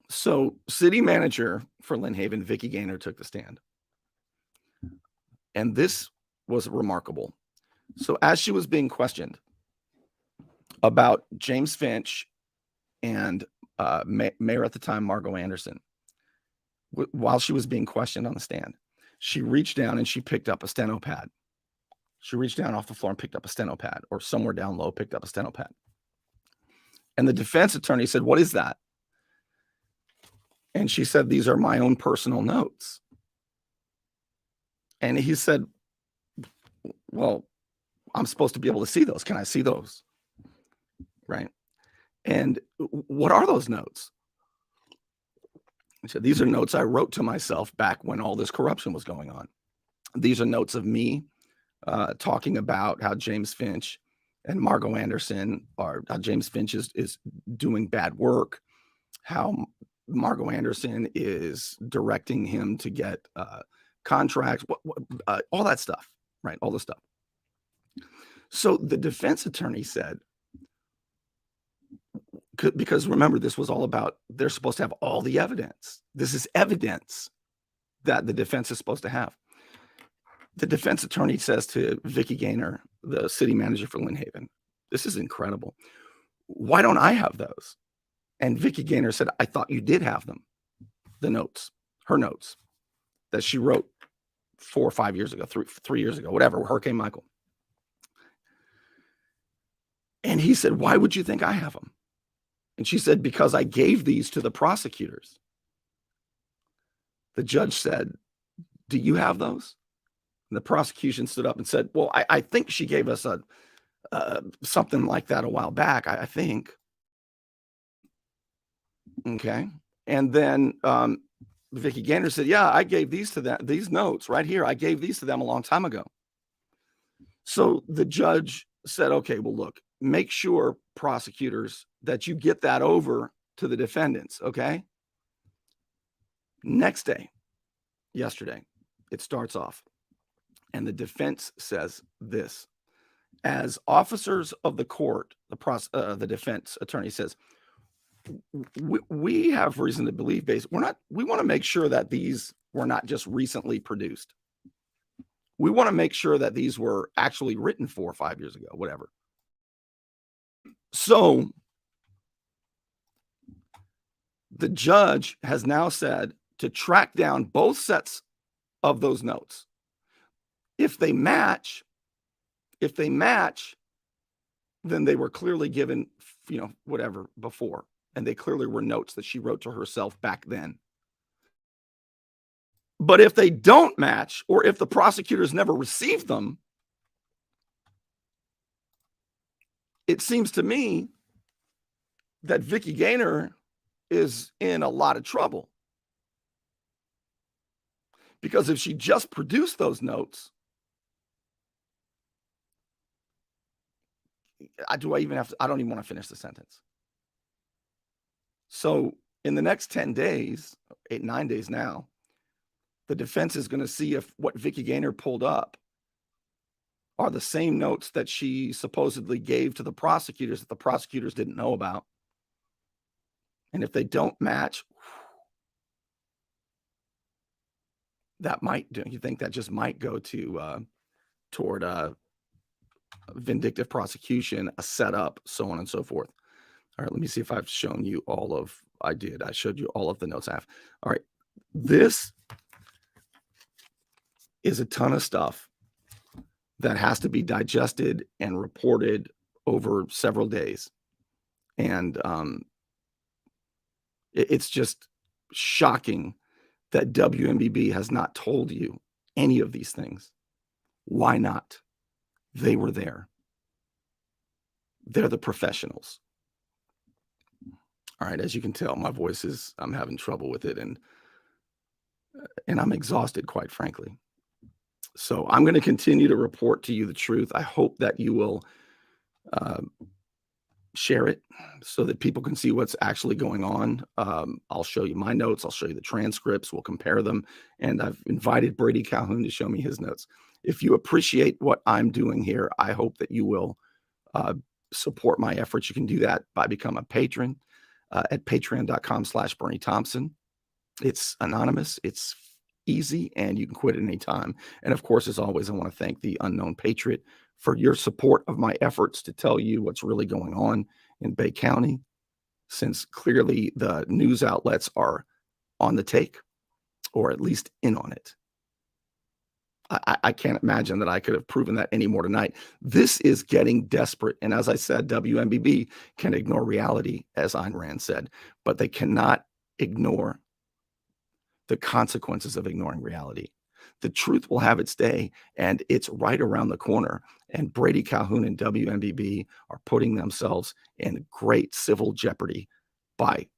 So, city manager for Lynn Haven, Vicki Gaynor, took the stand. And this was remarkable. So, as she was being questioned about James Finch and mayor at the time, Margot Anderson, while she was being questioned on the stand, she reached down and she picked up a steno pad. She reached down off the floor and picked up a steno pad, or somewhere down low, picked up a steno pad. And the defense attorney said, "What is that?" And she said, "These are my own personal notes." And he said, "Well, I'm supposed to be able to see those. Can I see those?" Right? And what are those notes? He said, "These are notes I wrote to myself back when all this corruption was going on. These are notes of me talking about how James Finch and Margot Anderson how James Finch is doing bad work, how Margot Anderson is directing him to get contracts, all that stuff, right? All the stuff." So the defense attorney said, because remember, this was all about, they're supposed to have all the evidence. This is evidence that the defense is supposed to have. The defense attorney says to Vicki Gaynor, the city manager for Lynn Haven, "This is incredible. Why don't I have those?" And Vicki Gaynor said, "I thought you did have them." The notes, her notes that she wrote 4 or 5 years ago, 3 years ago, whatever, Hurricane Michael. And he said, "Why would you think I have them?" And she said, "Because I gave these to the prosecutors." The judge said, "Do you have those?" And the prosecution stood up and said, "Well, I think she gave us something like that a while back, I think." Okay. And then Vicki Gaynor said, "Yeah, I gave these to them, these notes right here. I gave these to them a long time ago." So the judge said, okay, well, look, make sure, prosecutors, that you get that over to the defendants, okay? Next day, yesterday, it starts off, and the defense says this. As officers of the court, the defense attorney says, we have reason to believe we want to make sure that these were not just recently produced. We want to make sure that these were actually written 4 or 5 years ago, whatever. So the judge has now said to track down both sets of those notes. If they match, then they were clearly given, whatever before. And they clearly were notes that she wrote to herself back then. But if they don't match, or if the prosecutors never received them, it seems to me that Vicki Gaynor is in a lot of trouble. Because if she just produced those notes, I don't even want to finish the sentence. So in the next 10 days, 9 days now, the defense is going to see if what Vicki Gaynor pulled up are the same notes that she supposedly gave to the prosecutors that the prosecutors didn't know about. And if they don't match, you think that just might go toward a vindictive prosecution, a setup, so on and so forth. All right, let me see if I've shown you I showed you all of the notes I have. All right, this is a ton of stuff that has to be digested and reported over several days. And it's just shocking that WMBB has not told you any of these things. Why not? They were there. They're the professionals. All right, as you can tell, my voice I'm having trouble with it, and I'm exhausted, quite frankly. So I'm going to continue to report to you the truth. I hope that you will share it so that people can see what's actually going on. I'll show you my notes. I'll show you the transcripts. We'll compare them. And I've invited Brady Calhoun to show me his notes. If you appreciate what I'm doing here, I hope that you will support my efforts. You can do that by becoming a patron at patreon.com/Bernie Thompson. It's anonymous. It's easy, and you can quit at any time. And of course, as always, I want to thank the Unknown Patriot for your support of my efforts to tell you what's really going on in Bay County, since clearly the news outlets are on the take, or at least in on it. I can't imagine that I could have proven that anymore tonight. This is getting desperate. And as I said, WMBB can ignore reality, as Ayn Rand said, but they cannot ignore the consequences of ignoring reality. The truth will have its day, and it's right around the corner. And Brady Calhoun and WMBB are putting themselves in great civil jeopardy by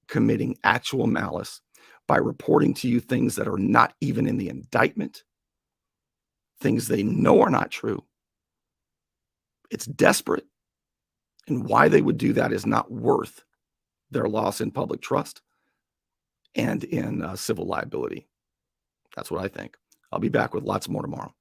committing actual malice, by reporting to you things that are not even in the indictment, things they know are not true. It's desperate. And why they would do that is not worth their loss in public trust and in civil liability. That's what I think. I'll be back with lots more tomorrow.